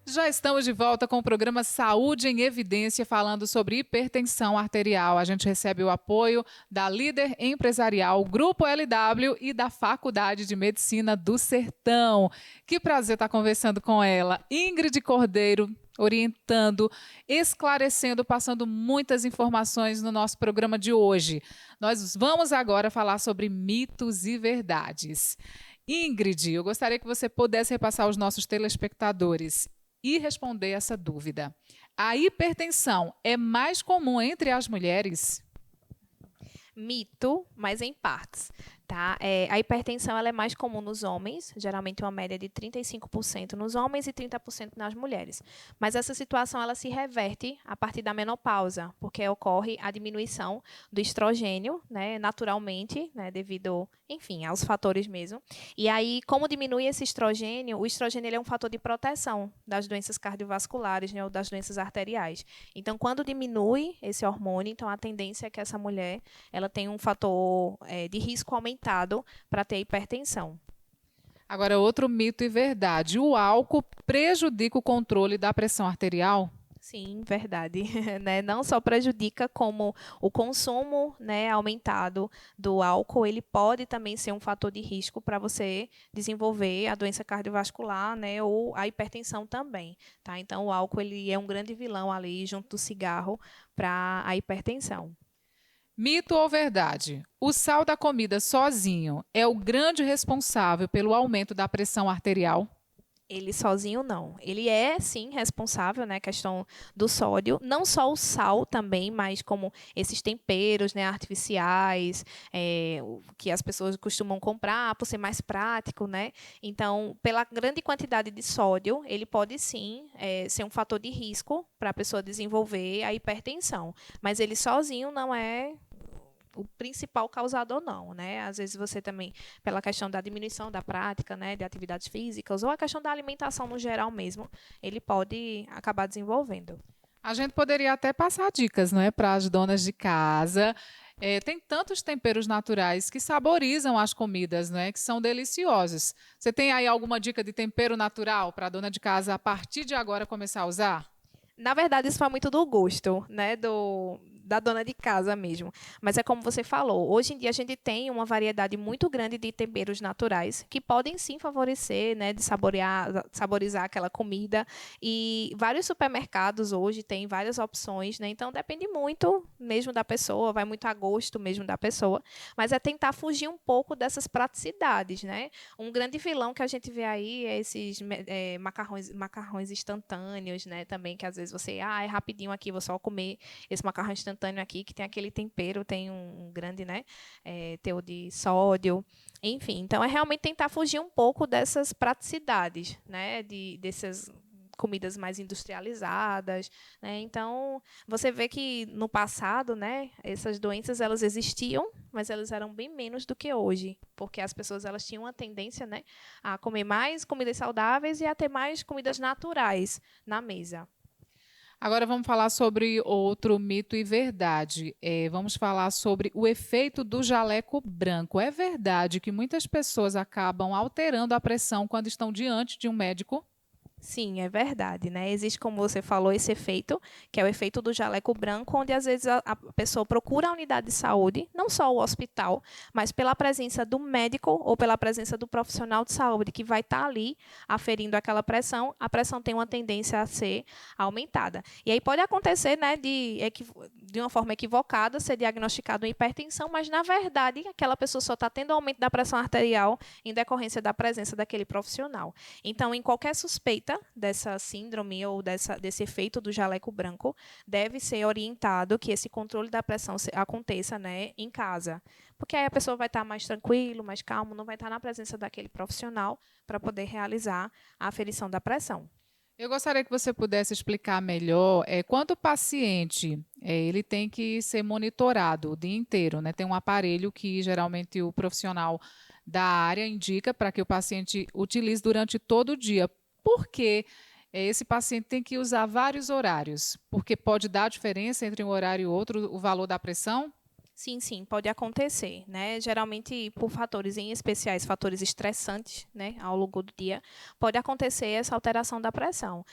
Já estamos de volta com o programa Saúde em Evidência, falando sobre hipertensão arterial. A gente recebe o apoio da Líder Empresarial, Grupo LW e da Faculdade de Medicina do Sertão. Que prazer estar conversando com ela. Ingrid Cordeiro, orientando, esclarecendo, passando muitas informações no nosso programa de hoje. Nós vamos agora falar sobre mitos e verdades. Ingrid, eu gostaria que você pudesse repassar aos nossos telespectadores e responder essa dúvida. A hipertensão é mais comum entre as mulheres? Mito, mas em partes. Tá? A hipertensão ela é mais comum nos homens, geralmente uma média de 35% nos homens e 30% nas mulheres. Mas essa situação ela se reverte a partir da menopausa, porque ocorre a diminuição do estrogênio, né, naturalmente, né, devido, enfim, aos fatores mesmo. E aí, como diminui esse estrogênio, o estrogênio ele é um fator de proteção das doenças cardiovasculares, né, ou das doenças arteriais. Então, quando diminui esse hormônio, então a tendência é que essa mulher ela tenha um fator de risco aumentado para ter hipertensão. Agora, outro mito e verdade. O álcool prejudica o controle da pressão arterial? Sim, verdade. Né? Não só prejudica, como o consumo, né, aumentado do álcool, ele pode também ser um fator de risco para você desenvolver a doença cardiovascular, né, ou a hipertensão também. Tá? Então, o álcool ele é um grande vilão ali, junto do cigarro, para a hipertensão. Mito ou verdade? O sal da comida sozinho é o grande responsável pelo aumento da pressão arterial? Ele sozinho não. Ele é, sim, responsável, né, questão do sódio. Não só o sal também, mas como esses temperos, né, artificiais, que as pessoas costumam comprar por ser mais prático, né? Então, pela grande quantidade de sódio, ele pode, sim, ser um fator de risco para a pessoa desenvolver a hipertensão. Mas ele sozinho não é o principal causador não, né? Às vezes você também, pela questão da diminuição da prática, né, de atividades físicas, ou a questão da alimentação no geral mesmo, ele pode acabar desenvolvendo. A gente poderia até passar dicas, não é, para as donas de casa. Tem tantos temperos naturais que saborizam as comidas, não é, que são deliciosos. Você tem aí alguma dica de tempero natural para a dona de casa, a partir de agora, começar a usar? Na verdade, isso vai muito do gosto, né, da dona de casa mesmo. Mas é como você falou, hoje em dia a gente tem uma variedade muito grande de temperos naturais que podem sim favorecer, né, de saborizar aquela comida. E vários supermercados hoje têm várias opções, né? Então depende muito mesmo da pessoa, vai muito a gosto mesmo da pessoa. Mas é tentar fugir um pouco dessas praticidades, né? Um grande vilão que a gente vê aí é esses macarrões instantâneos, né? Também que às vezes você, é rapidinho aqui, vou só comer esse macarrão instantâneo aqui, que tem aquele tempero, tem um grande, né, teor de sódio, enfim. Então, é realmente tentar fugir um pouco dessas praticidades, né, dessas comidas mais industrializadas, né? Então, você vê que no passado, né, essas doenças elas existiam, mas elas eram bem menos do que hoje, porque as pessoas elas tinham uma tendência, né, a comer mais comidas saudáveis e a ter mais comidas naturais na mesa. Agora vamos falar sobre outro mito e verdade. Vamos falar sobre o efeito do jaleco branco. É verdade que muitas pessoas acabam alterando a pressão quando estão diante de um médico? Sim, é verdade, né? Existe, como você falou, esse efeito, que é o efeito do jaleco branco, onde às vezes a pessoa procura a unidade de saúde, não só o hospital, mas pela presença do médico ou pela presença do profissional de saúde que vai estar ali aferindo aquela pressão, a pressão tem uma tendência a ser aumentada. E aí pode acontecer, né, de uma forma equivocada, ser diagnosticado uma hipertensão, mas na verdade aquela pessoa só está tendo aumento da pressão arterial em decorrência da presença daquele profissional. Então, em qualquer suspeita dessa síndrome ou desse efeito do jaleco branco, deve ser orientado que esse controle da pressão aconteça, né, em casa. Porque aí a pessoa vai estar mais tranquilo, mais calmo, não vai estar na presença daquele profissional para poder realizar a aferição da pressão. Eu gostaria que você pudesse explicar melhor quando o paciente ele tem que ser monitorado o dia inteiro, né? Tem um aparelho que geralmente o profissional da área indica para que o paciente utilize durante todo o dia. Por que esse paciente tem que usar vários horários? Porque pode dar diferença entre um horário e outro, o valor da pressão? Sim, sim, pode acontecer, né? Geralmente por fatores em especiais, fatores estressantes, né, ao longo do dia, pode acontecer essa alteração da pressão.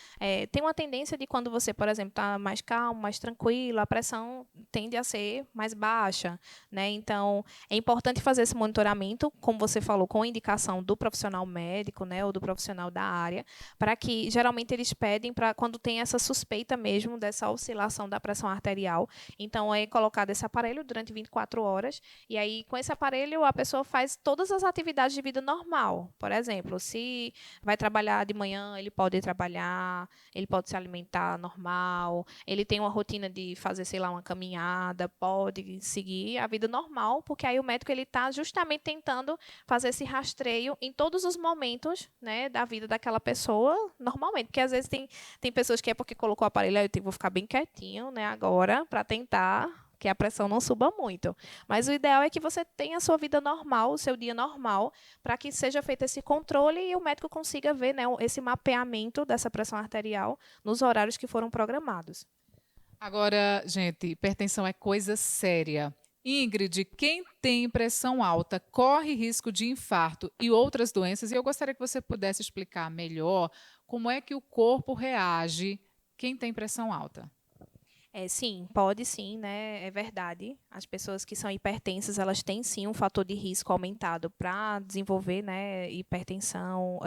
Tem uma tendência de quando você, por exemplo, está mais calmo, mais tranquilo, a pressão tende a ser mais baixa, né? Então, é importante fazer esse monitoramento, como você falou, com indicação do profissional médico, né, ou do profissional da área, para que geralmente eles pedem para quando tem essa suspeita mesmo dessa oscilação da pressão arterial. Então, é colocado esse aparelho durante 24 horas, e aí com esse aparelho a pessoa faz todas as atividades de vida normal. Por exemplo, se vai trabalhar de manhã, ele pode trabalhar, ele pode se alimentar normal, ele tem uma rotina de fazer, sei lá, uma caminhada, pode seguir a vida normal, porque aí o médico ele está justamente tentando fazer esse rastreio em todos os momentos, né, da vida daquela pessoa, normalmente, porque às vezes tem pessoas que é porque colocou o aparelho, aí eu vou ficar bem quietinho, né, agora, para tentar que a pressão não suba muito. Mas o ideal é que você tenha a sua vida normal, o seu dia normal, para que seja feito esse controle e o médico consiga ver, né, esse mapeamento dessa pressão arterial nos horários que foram programados. Agora, gente, hipertensão é coisa séria. Ingrid, quem tem pressão alta corre risco de infarto e outras doenças, e eu gostaria que você pudesse explicar melhor como é que o corpo reage quem tem pressão alta. Sim, pode sim, né? É verdade. As pessoas que são hipertensas, elas têm sim um fator de risco aumentado para desenvolver, né, hipertensão,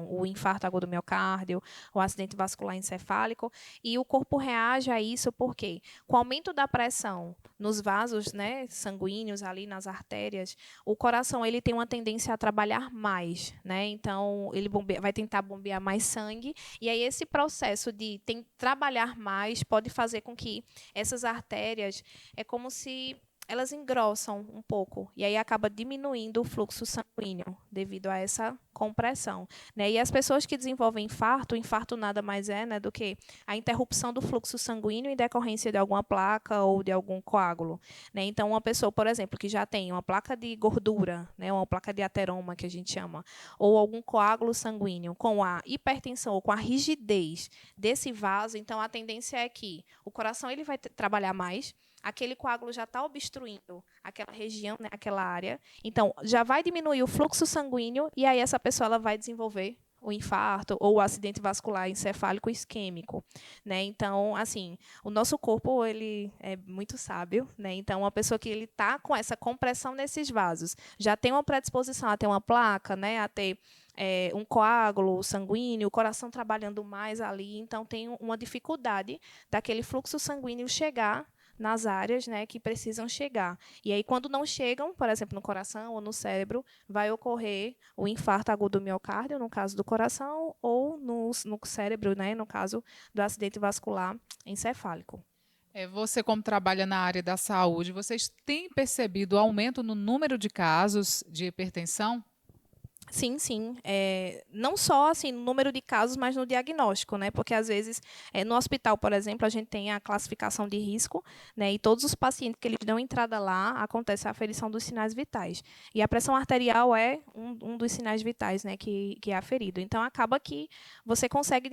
o infarto agudo do miocárdio, o acidente vascular encefálico. E o corpo reage a isso porque, com o aumento da pressão nos vasos, né, sanguíneos ali nas artérias, o coração ele tem uma tendência a trabalhar mais, né? Então ele vai tentar bombear mais sangue, e aí esse processo de trabalhar mais pode fazer com que essas artérias é como se elas engrossam um pouco, e aí acaba diminuindo o fluxo sanguíneo devido a essa compressão, né? E as pessoas que desenvolvem infarto, o infarto nada mais é, né, do que a interrupção do fluxo sanguíneo em decorrência de alguma placa ou de algum coágulo, né? Então, uma pessoa, por exemplo, que já tem uma placa de gordura, né, uma placa de ateroma que a gente chama, ou algum coágulo sanguíneo com a hipertensão ou com a rigidez desse vaso, então a tendência é que o coração ele vai trabalhar mais, aquele coágulo já está obstruindo aquela região, né, aquela área. Então, já vai diminuir o fluxo sanguíneo e aí essa pessoa ela vai desenvolver o infarto ou o acidente vascular encefálico isquêmico, né? Então, assim, o nosso corpo ele é muito sábio, né? Então, uma pessoa que ele está com essa compressão nesses vasos, já tem uma predisposição a ter uma placa, né? A ter um coágulo sanguíneo, o coração trabalhando mais ali, então tem uma dificuldade daquele fluxo sanguíneo chegar nas áreas, né, que precisam chegar. E aí, quando não chegam, por exemplo, no coração ou no cérebro, vai ocorrer o infarto agudo do miocárdio, no caso do coração, ou no cérebro, né, no caso do acidente vascular encefálico. Você, como trabalha na área da saúde, vocês têm percebido aumento no número de casos de hipertensão? Sim, sim. Não só assim, no número de casos, mas no diagnóstico, né? Porque, às vezes, no hospital, por exemplo, a gente tem a classificação de risco, né? E todos os pacientes que eles dão entrada lá, acontece a aferição dos sinais vitais. E a pressão arterial é um dos sinais vitais, né? Que é aferido. Então, acaba que você consegue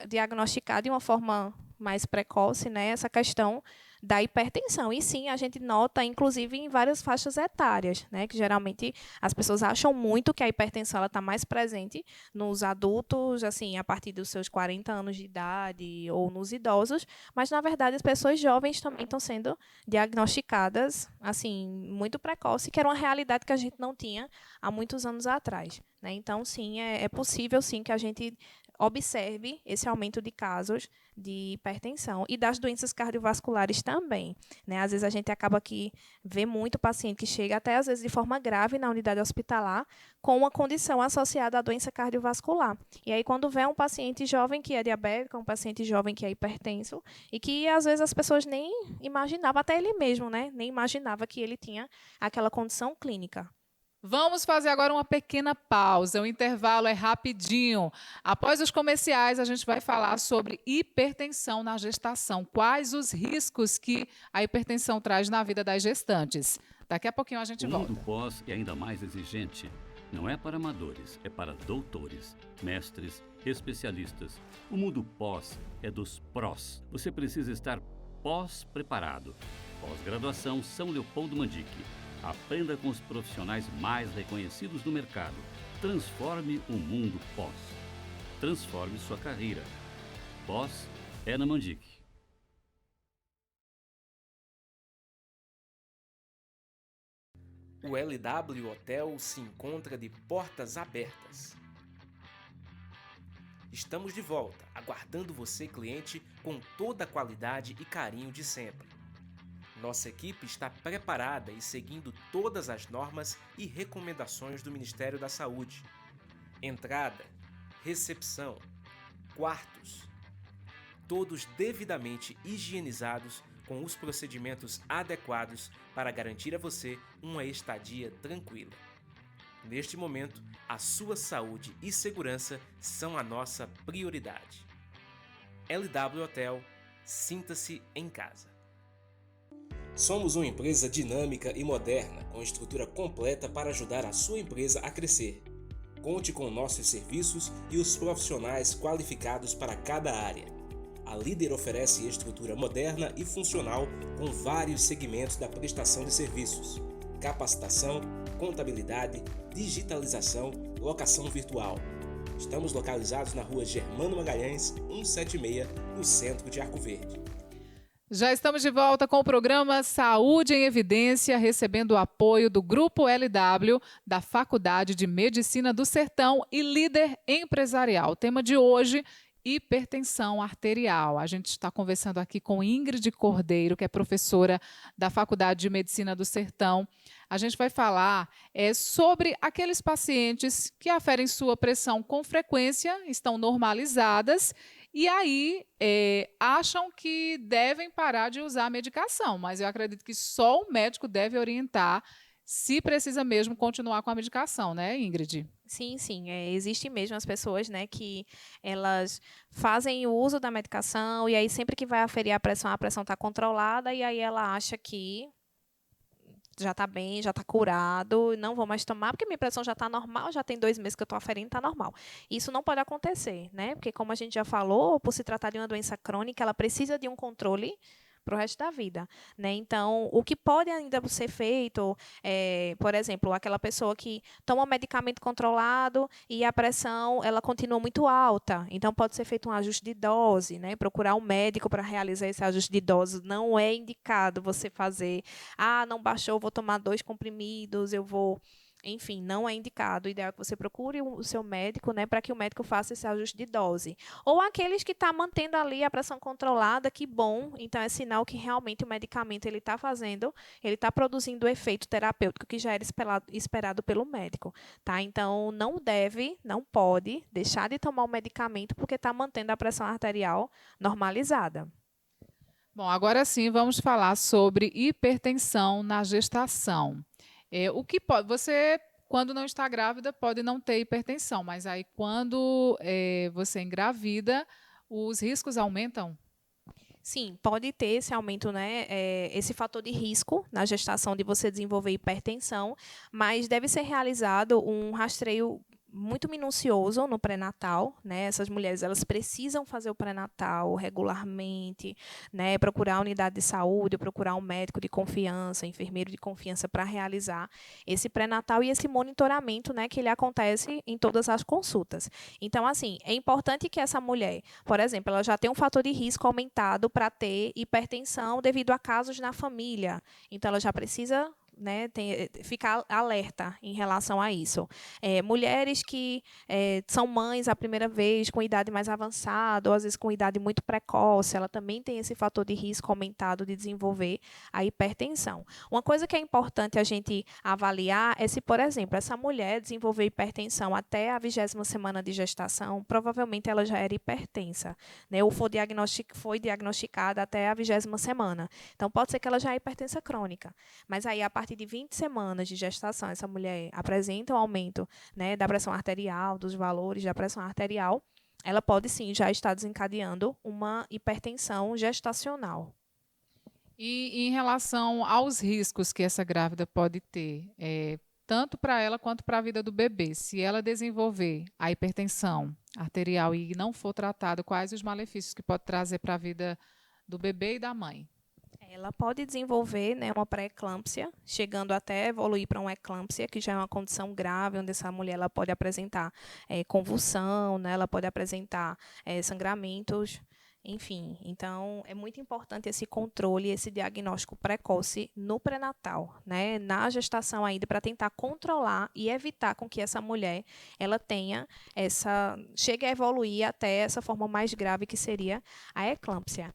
diagnosticar de uma forma mais precoce, né, essa questão da hipertensão. E sim, a gente nota, inclusive, em várias faixas etárias, né? Que geralmente as pessoas acham muito que a hipertensão está mais presente nos adultos, assim, a partir dos seus 40 anos de idade, ou nos idosos, mas, na verdade, as pessoas jovens também estão sendo diagnosticadas, assim, muito precoce, que era uma realidade que a gente não tinha há muitos anos atrás, né? Então, sim, é possível, sim, que a gente observe esse aumento de casos de hipertensão e das doenças cardiovasculares também, né? Às vezes a gente acaba que vê muito paciente que chega até às vezes de forma grave na unidade hospitalar com uma condição associada à doença cardiovascular. E aí quando vê um paciente jovem que é diabético, um paciente jovem que é hipertenso e que às vezes as pessoas nem imaginavam, até ele mesmo, né? Nem imaginava que ele tinha aquela condição clínica. Vamos fazer agora uma pequena pausa. O intervalo é rapidinho. Após os comerciais, a gente vai falar sobre hipertensão na gestação. Quais os riscos que a hipertensão traz na vida das gestantes? Daqui a pouquinho a gente volta. O mundo pós é ainda mais exigente. Não é para amadores, é para doutores, mestres, especialistas. O mundo pós é dos prós. Você precisa estar pós-preparado. Pós-graduação São Leopoldo Mandique. Aprenda com os profissionais mais reconhecidos do mercado. Transforme o mundo pós. Transforme sua carreira. Pós é na Mandique. O LW Hotel se encontra de portas abertas. Estamos de volta, aguardando você, cliente, com toda a qualidade e carinho de sempre. Nossa equipe está preparada e seguindo todas as normas e recomendações do Ministério da Saúde. Entrada, recepção, quartos, todos devidamente higienizados com os procedimentos adequados para garantir a você uma estadia tranquila. Neste momento, a sua saúde e segurança são a nossa prioridade. LW Hotel, sinta-se em casa. Somos uma empresa dinâmica e moderna, com estrutura completa para ajudar a sua empresa a crescer. Conte com nossos serviços e os profissionais qualificados para cada área. A Líder oferece estrutura moderna e funcional com vários segmentos da prestação de serviços: capacitação, contabilidade, digitalização, locação virtual. Estamos localizados na rua Germano Magalhães, 176, no centro de Arco Verde. Já estamos de volta com o programa Saúde em Evidência, recebendo o apoio do Grupo LW, da Faculdade de Medicina do Sertão e Líder Empresarial. O tema de hoje, hipertensão arterial. A gente está conversando aqui com Ingrid Cordeiro, que é professora da Faculdade de Medicina do Sertão. A gente vai falar sobre aqueles pacientes que aferem sua pressão com frequência, estão normalizadas, e aí acham que devem parar de usar a medicação, mas eu acredito que só o médico deve orientar se precisa mesmo continuar com a medicação, né, Ingrid? Sim, sim. Existem mesmo as pessoas, né, que elas fazem o uso da medicação e aí sempre que vai aferir a pressão está controlada e aí ela acha que já está bem, já está curado, não vou mais tomar, porque minha pressão já está normal, já tem 2 meses que eu estou aferindo, está normal. Isso não pode acontecer, né? Porque, como a gente já falou, por se tratar de uma doença crônica, ela precisa de um controle para o resto da vida, né? Então, o que pode ainda ser feito, por exemplo, aquela pessoa que toma um medicamento controlado e a pressão ela continua muito alta, então pode ser feito um ajuste de dose, né? Procurar um médico para realizar esse ajuste de dose. Não é indicado você fazer, não baixou, vou tomar 2 comprimidos, eu vou... Enfim, não é indicado. O ideal é que você procure o seu médico, né, para que o médico faça esse ajuste de dose. Ou aqueles que estão mantendo ali a pressão controlada, que bom, então é sinal que realmente o medicamento ele está produzindo o efeito terapêutico que já era esperado pelo médico. Tá? Então, não pode deixar de tomar o medicamento porque está mantendo a pressão arterial normalizada. Bom, agora sim vamos falar sobre hipertensão na gestação. O que pode, você, quando não está grávida, pode não ter hipertensão, mas aí quando você engravida, os riscos aumentam? Sim, pode ter esse aumento, né, esse fator de risco na gestação de você desenvolver hipertensão, mas deve ser realizado um rastreio muito minucioso no pré-natal, né? Essas mulheres elas precisam fazer o pré-natal regularmente, né? Procurar a unidade de saúde, procurar um médico de confiança, enfermeiro de confiança para realizar esse pré-natal e esse monitoramento, né? Que ele acontece em todas as consultas. Então, assim, é importante que essa mulher, por exemplo, ela já tem um fator de risco aumentado para ter hipertensão devido a casos na família. Então, ela já precisa, né, ficar alerta em relação a isso. Mulheres que são mães a primeira vez, com idade mais avançada, ou às vezes com idade muito precoce, ela também tem esse fator de risco aumentado de desenvolver a hipertensão. Uma coisa que é importante a gente avaliar é se, por exemplo, essa mulher desenvolveu hipertensão até a 20ª semana de gestação, provavelmente ela já era hipertensa, né, ou foi diagnosticada até a 20ª semana. Então, pode ser que ela já é hipertensa crônica. Mas aí, a partir de 20 semanas de gestação, essa mulher apresenta um aumento, né, da pressão arterial, dos valores da pressão arterial, ela pode sim já estar desencadeando uma hipertensão gestacional. E em relação aos riscos que essa grávida pode ter, tanto para ela quanto para a vida do bebê, se ela desenvolver a hipertensão arterial e não for tratada, quais os malefícios que pode trazer para a vida do bebê e da mãe? Ela pode desenvolver, né, uma pré-eclâmpsia, chegando até evoluir para uma eclâmpsia, que já é uma condição grave, onde essa mulher ela pode apresentar convulsão, né, ela pode apresentar sangramentos, enfim. Então, é muito importante esse controle, esse diagnóstico precoce no pré-natal, né, na gestação ainda, para tentar controlar e evitar com que essa mulher ela tenha chegue a evoluir até essa forma mais grave que seria a eclâmpsia.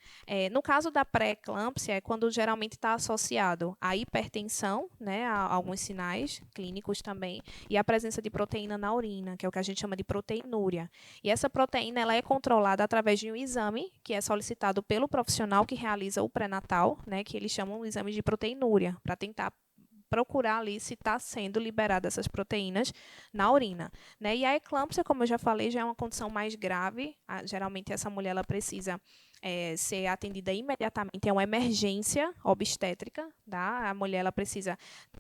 No caso da pré-eclâmpsia, é quando geralmente está associado à hipertensão, né, a alguns sinais clínicos também, e a presença de proteína na urina, que é o que a gente chama de proteinúria. E essa proteína ela é controlada através de um exame que é solicitado pelo profissional que realiza o pré-natal, né, que eles chamam de exame de proteinúria, para tentar procurar ali se está sendo liberada essas proteínas na urina, né? E a eclâmpsia, como eu já falei, já é uma condição mais grave. Geralmente essa mulher ela precisa ser atendida imediatamente, é uma emergência obstétrica, tá? A mulher ela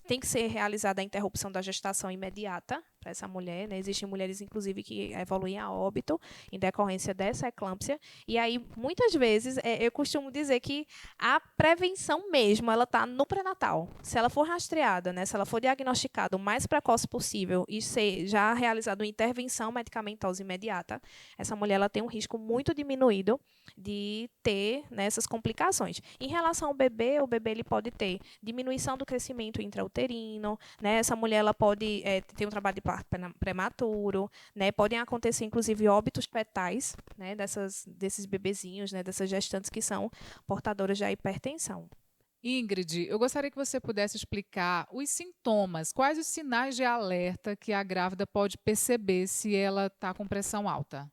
tem que ser realizada a interrupção da gestação imediata para essa mulher, né? Existem mulheres, inclusive, que evoluem a óbito em decorrência dessa eclâmpsia. E aí, muitas vezes, eu costumo dizer que a prevenção mesmo, ela está no pré-natal. Se ela for rastreada, né? Se ela for diagnosticada o mais precoce possível e ser já realizada uma intervenção medicamentosa imediata, essa mulher ela tem um risco muito diminuído de ter, né, essas complicações. Em relação ao bebê, o bebê ele pode ter diminuição do crescimento intrauterino, né? Essa mulher ela pode ter um trabalho de parto prematuro, né? Podem acontecer, inclusive, óbitos fetais, né, desses bebezinhos, né, dessas gestantes que são portadoras da hipertensão. Ingrid, eu gostaria que você pudesse explicar os sintomas, quais os sinais de alerta que a grávida pode perceber se ela está com pressão alta.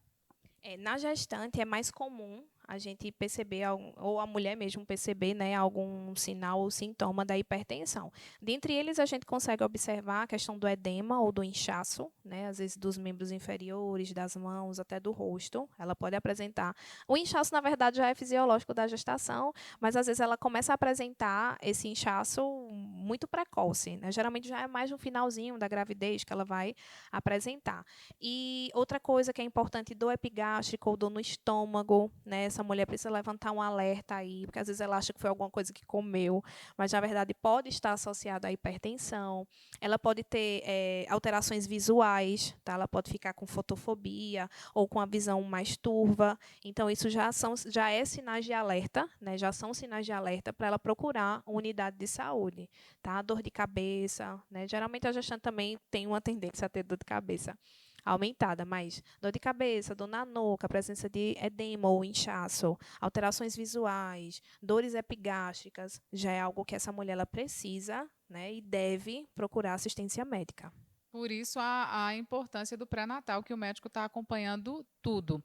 Na gestante é mais comum a gente perceber, ou a mulher mesmo perceber, né, algum sinal ou sintoma da hipertensão. Dentre eles, a gente consegue observar a questão do edema ou do inchaço, né, às vezes dos membros inferiores, das mãos, até do rosto. Ela pode apresentar. O inchaço, na verdade, já é fisiológico da gestação, mas às vezes ela começa a apresentar esse inchaço muito precoce, né? Geralmente já é mais no finalzinho da gravidez que ela vai apresentar. E outra coisa que é importante, dor epigástrica ou dor no estômago, né? Essa mulher precisa levantar um alerta aí, porque às vezes ela acha que foi alguma coisa que comeu, mas na verdade pode estar associada à hipertensão. Ela pode ter alterações visuais, tá? Ela pode ficar com fotofobia ou com a visão mais turva. Então isso já é sinais de alerta, né? Já são sinais de alerta para ela procurar uma unidade de saúde, tá? Dor de cabeça, né? Geralmente a gestante também tem uma tendência a ter dor de cabeça aumentada, mas dor de cabeça, dor na nuca, presença de edema ou inchaço, alterações visuais, dores epigástricas, já é algo que essa mulher ela precisa, né, e deve procurar assistência médica. Por isso a importância do pré-natal, que o médico está acompanhando tudo.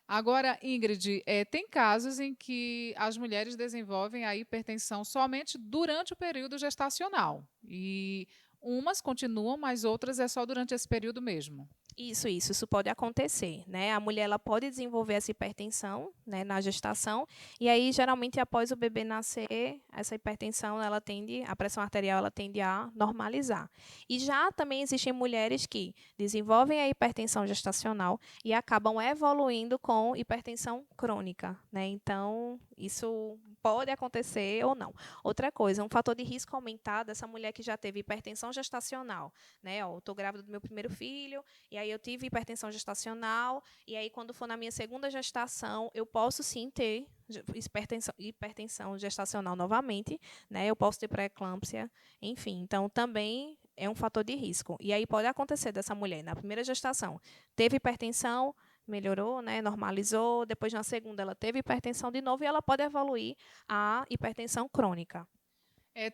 Agora, Ingrid, tem casos em que as mulheres desenvolvem a hipertensão somente durante o período gestacional. E umas continuam, mas outras é só durante esse período mesmo. Isso pode acontecer, né? A mulher ela pode desenvolver essa hipertensão, né, na gestação, e aí geralmente após o bebê nascer, essa hipertensão a pressão arterial ela tende a normalizar. E já também existem mulheres que desenvolvem a hipertensão gestacional e acabam evoluindo com hipertensão crônica, né? Então, isso pode acontecer ou não. Outra coisa, um fator de risco aumentado dessa mulher que já teve hipertensão gestacional, né? Ó, eu estou grávida do meu primeiro filho, e aí eu tive hipertensão gestacional, e aí quando for na minha segunda gestação, eu posso sim ter hipertensão gestacional novamente, né? Eu posso ter pré-eclâmpsia, enfim. Então, também é um fator de risco. E aí pode acontecer dessa mulher, na primeira gestação, teve hipertensão, melhorou, né? Normalizou, depois na segunda ela teve hipertensão de novo e ela pode evoluir a hipertensão crônica.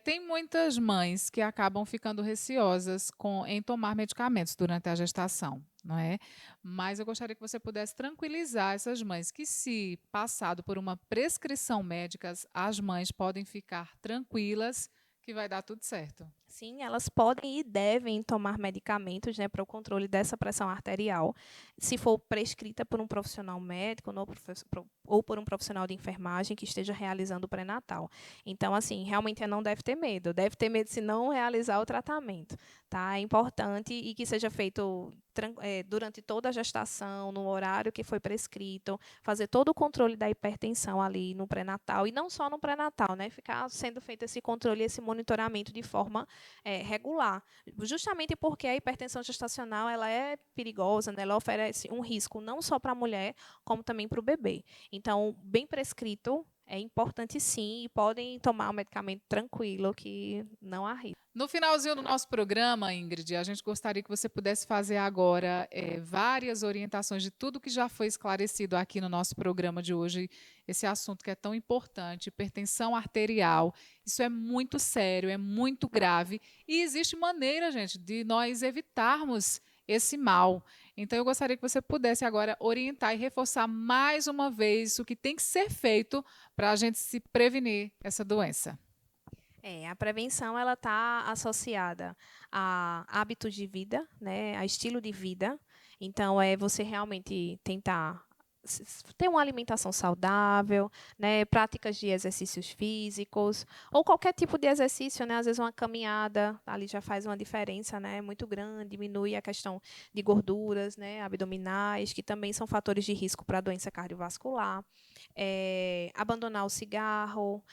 Tem muitas mães que acabam ficando receosas em tomar medicamentos durante a gestação, não é? Mas eu gostaria que você pudesse tranquilizar essas mães que, se passado por uma prescrição médica, as mães podem ficar tranquilas que vai dar tudo certo. Sim, elas podem e devem tomar medicamentos, né, para o controle dessa pressão arterial, se for prescrita por um profissional médico ou por um profissional de enfermagem que esteja realizando o pré-natal. Então, assim, realmente não deve ter medo. Deve ter medo se não realizar o tratamento, tá? É importante e que seja feito durante toda a gestação, no horário que foi prescrito, fazer todo o controle da hipertensão ali no pré-natal, e não só no pré-natal, né? Ficar sendo feito esse controle, esse monitoramento de forma regular, justamente porque a hipertensão gestacional ela é perigosa, né? Ela oferece um risco não só para a mulher, como também para o bebê. Então, bem prescrito, é importante sim, e podem tomar o medicamento tranquilo, que não há risco. No finalzinho do nosso programa, Ingrid, a gente gostaria que você pudesse fazer agora várias orientações de tudo que já foi esclarecido aqui no nosso programa de hoje, esse assunto que é tão importante, hipertensão arterial. Isso é muito sério, é muito grave e existe maneira, gente, de nós evitarmos esse mal. Então, eu gostaria que você pudesse agora orientar e reforçar mais uma vez o que tem que ser feito para a gente se prevenir essa doença. A prevenção ela está associada a hábitos de vida, né, a estilo de vida. Então, é você realmente tentar ter uma alimentação saudável, né, práticas de exercícios físicos, ou qualquer tipo de exercício, né, às vezes uma caminhada ali já faz uma diferença, né, muito grande, diminui a questão de gorduras, né, abdominais, que também são fatores de risco para a doença cardiovascular. Abandonar o cigarro,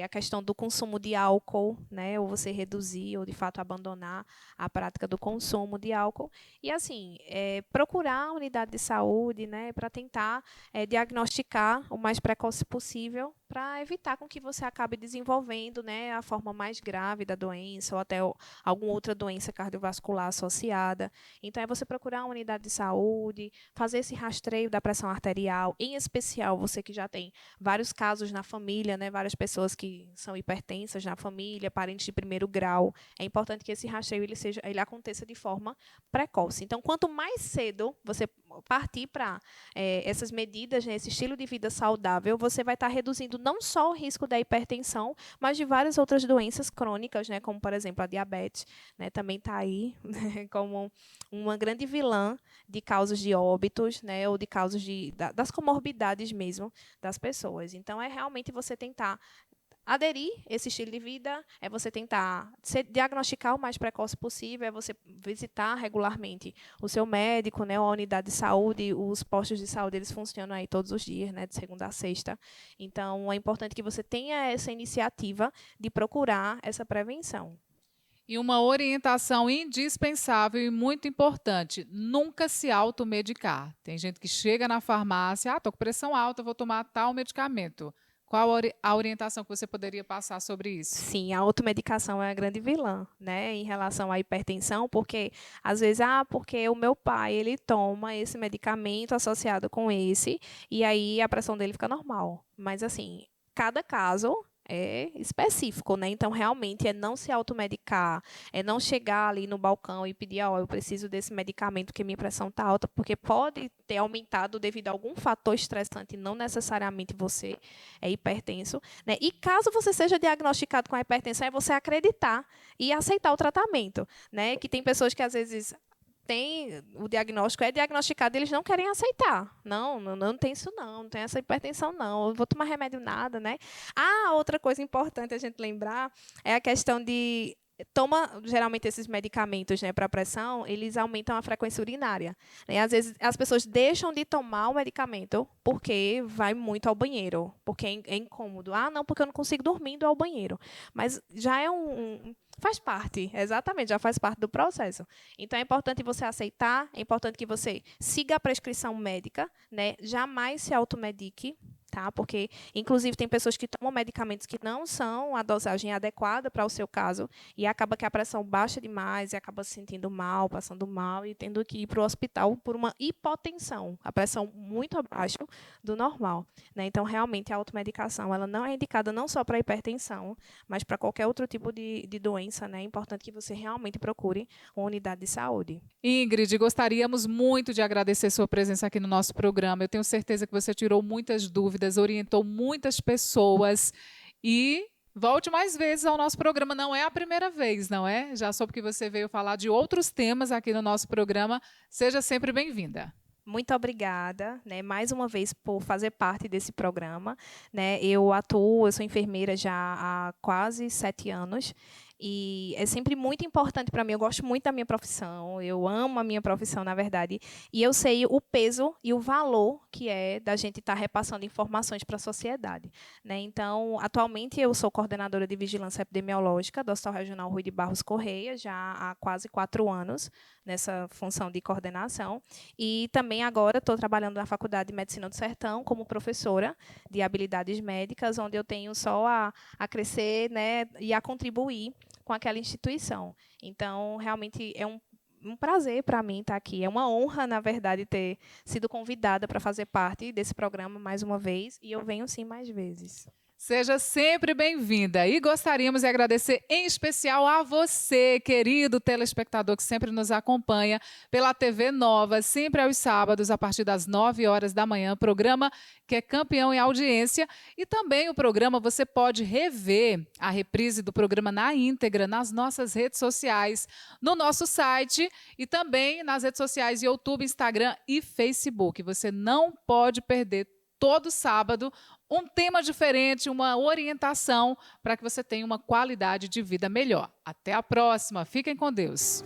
a questão do consumo de álcool, né, ou você reduzir ou de fato abandonar a prática do consumo de álcool, e assim procurar a unidade de saúde, né, para tentar diagnosticar o mais precoce possível, para evitar com que você acabe desenvolvendo, né, a forma mais grave da doença ou até alguma outra doença cardiovascular associada. Então, é você procurar uma unidade de saúde, fazer esse rastreio da pressão arterial, em especial você que já tem vários casos na família, né, várias pessoas que são hipertensas na família, parentes de primeiro grau. É importante que esse rastreio ele aconteça de forma precoce. Então, quanto mais cedo você partir para essas medidas, né, esse estilo de vida saudável, você vai estar reduzindo não só o risco da hipertensão, mas de várias outras doenças crônicas, né, como, por exemplo, a diabetes, né, também está aí, né, como uma grande vilã de causas de óbitos, né, ou de causas das comorbidades mesmo das pessoas. Então, é realmente você tentar aderir esse estilo de vida, é você tentar diagnosticar o mais precoce possível, é você visitar regularmente o seu médico, né, ou a unidade de saúde. Os postos de saúde eles funcionam aí todos os dias, né, de segunda a sexta. Então, é importante que você tenha essa iniciativa de procurar essa prevenção. E uma orientação indispensável e muito importante: nunca se automedicar. Tem gente que chega na farmácia, estou com pressão alta, vou tomar tal medicamento. Qual a orientação que você poderia passar sobre isso? Sim, a automedicação é a grande vilã, né, em relação à hipertensão, porque às vezes, porque o meu pai ele toma esse medicamento associado com esse, e aí a pressão dele fica normal. Mas assim, cada caso é específico, né? Então, realmente, é não se automedicar, é não chegar ali no balcão e pedir, eu preciso desse medicamento porque minha pressão está alta, porque pode ter aumentado devido a algum fator estressante, não necessariamente você é hipertenso, né? E caso você seja diagnosticado com a hipertensão, é você acreditar e aceitar o tratamento, né? Que tem pessoas que, às vezes, tem o diagnóstico, é diagnosticado, eles não querem aceitar. Não tem isso não tem essa hipertensão não, eu vou tomar remédio nada, né? Outra coisa importante a gente lembrar é a questão de geralmente esses medicamentos, né, para pressão, eles aumentam a frequência urinária, né? Às vezes as pessoas deixam de tomar o medicamento porque vai muito ao banheiro, porque é incômodo. Não, porque eu não consigo dormir indo ao banheiro. Mas já é faz parte, exatamente, já faz parte do processo. Então, é importante você aceitar, é importante que você siga a prescrição médica, né? Jamais se automedique, tá? Porque, inclusive, tem pessoas que tomam medicamentos que não são a dosagem adequada para o seu caso e acaba que a pressão baixa demais e acaba se sentindo mal, passando mal e tendo que ir para o hospital por uma hipotensão, a pressão muito abaixo do normal, né? Então, realmente, a automedicação ela não é indicada não só para hipertensão, mas para qualquer outro tipo de doença, né? É importante que você realmente procure uma unidade de saúde. Ingrid, gostaríamos muito de agradecer sua presença aqui no nosso programa. Eu tenho certeza que você tirou muitas dúvidas, orientou muitas pessoas e volte mais vezes ao nosso programa. Não é a primeira vez, não é? Já soube que você veio falar de outros temas aqui no nosso programa. Seja sempre bem-vinda. Muito obrigada, né, mais uma vez por fazer parte desse programa, né? Eu sou enfermeira já há quase 7 anos e é sempre muito importante para mim. Eu gosto muito da minha profissão, eu amo a minha profissão, na verdade, e eu sei o peso e o valor que é da gente estar repassando informações para a sociedade, né? Então, atualmente eu sou coordenadora de vigilância epidemiológica do Hospital Regional Rui de Barros Correia, já há quase 4 anos nessa função de coordenação, e também agora estou trabalhando na Faculdade de Medicina do Sertão como professora de habilidades médicas, onde eu tenho só a crescer, né, e a contribuir com aquela instituição. Então, realmente é um prazer para mim estar aqui. É uma honra, na verdade, ter sido convidada para fazer parte desse programa mais uma vez, e eu venho sim mais vezes. Seja sempre bem-vinda e gostaríamos de agradecer em especial a você, querido telespectador que sempre nos acompanha pela TV Nova, sempre aos sábados a partir das 9 horas da manhã, programa que é campeão em audiência, e também o programa você pode rever a reprise do programa na íntegra nas nossas redes sociais, no nosso site e também nas redes sociais YouTube, Instagram e Facebook. Você não pode perder todo sábado um tema diferente, uma orientação para que você tenha uma qualidade de vida melhor. Até a próxima. Fiquem com Deus.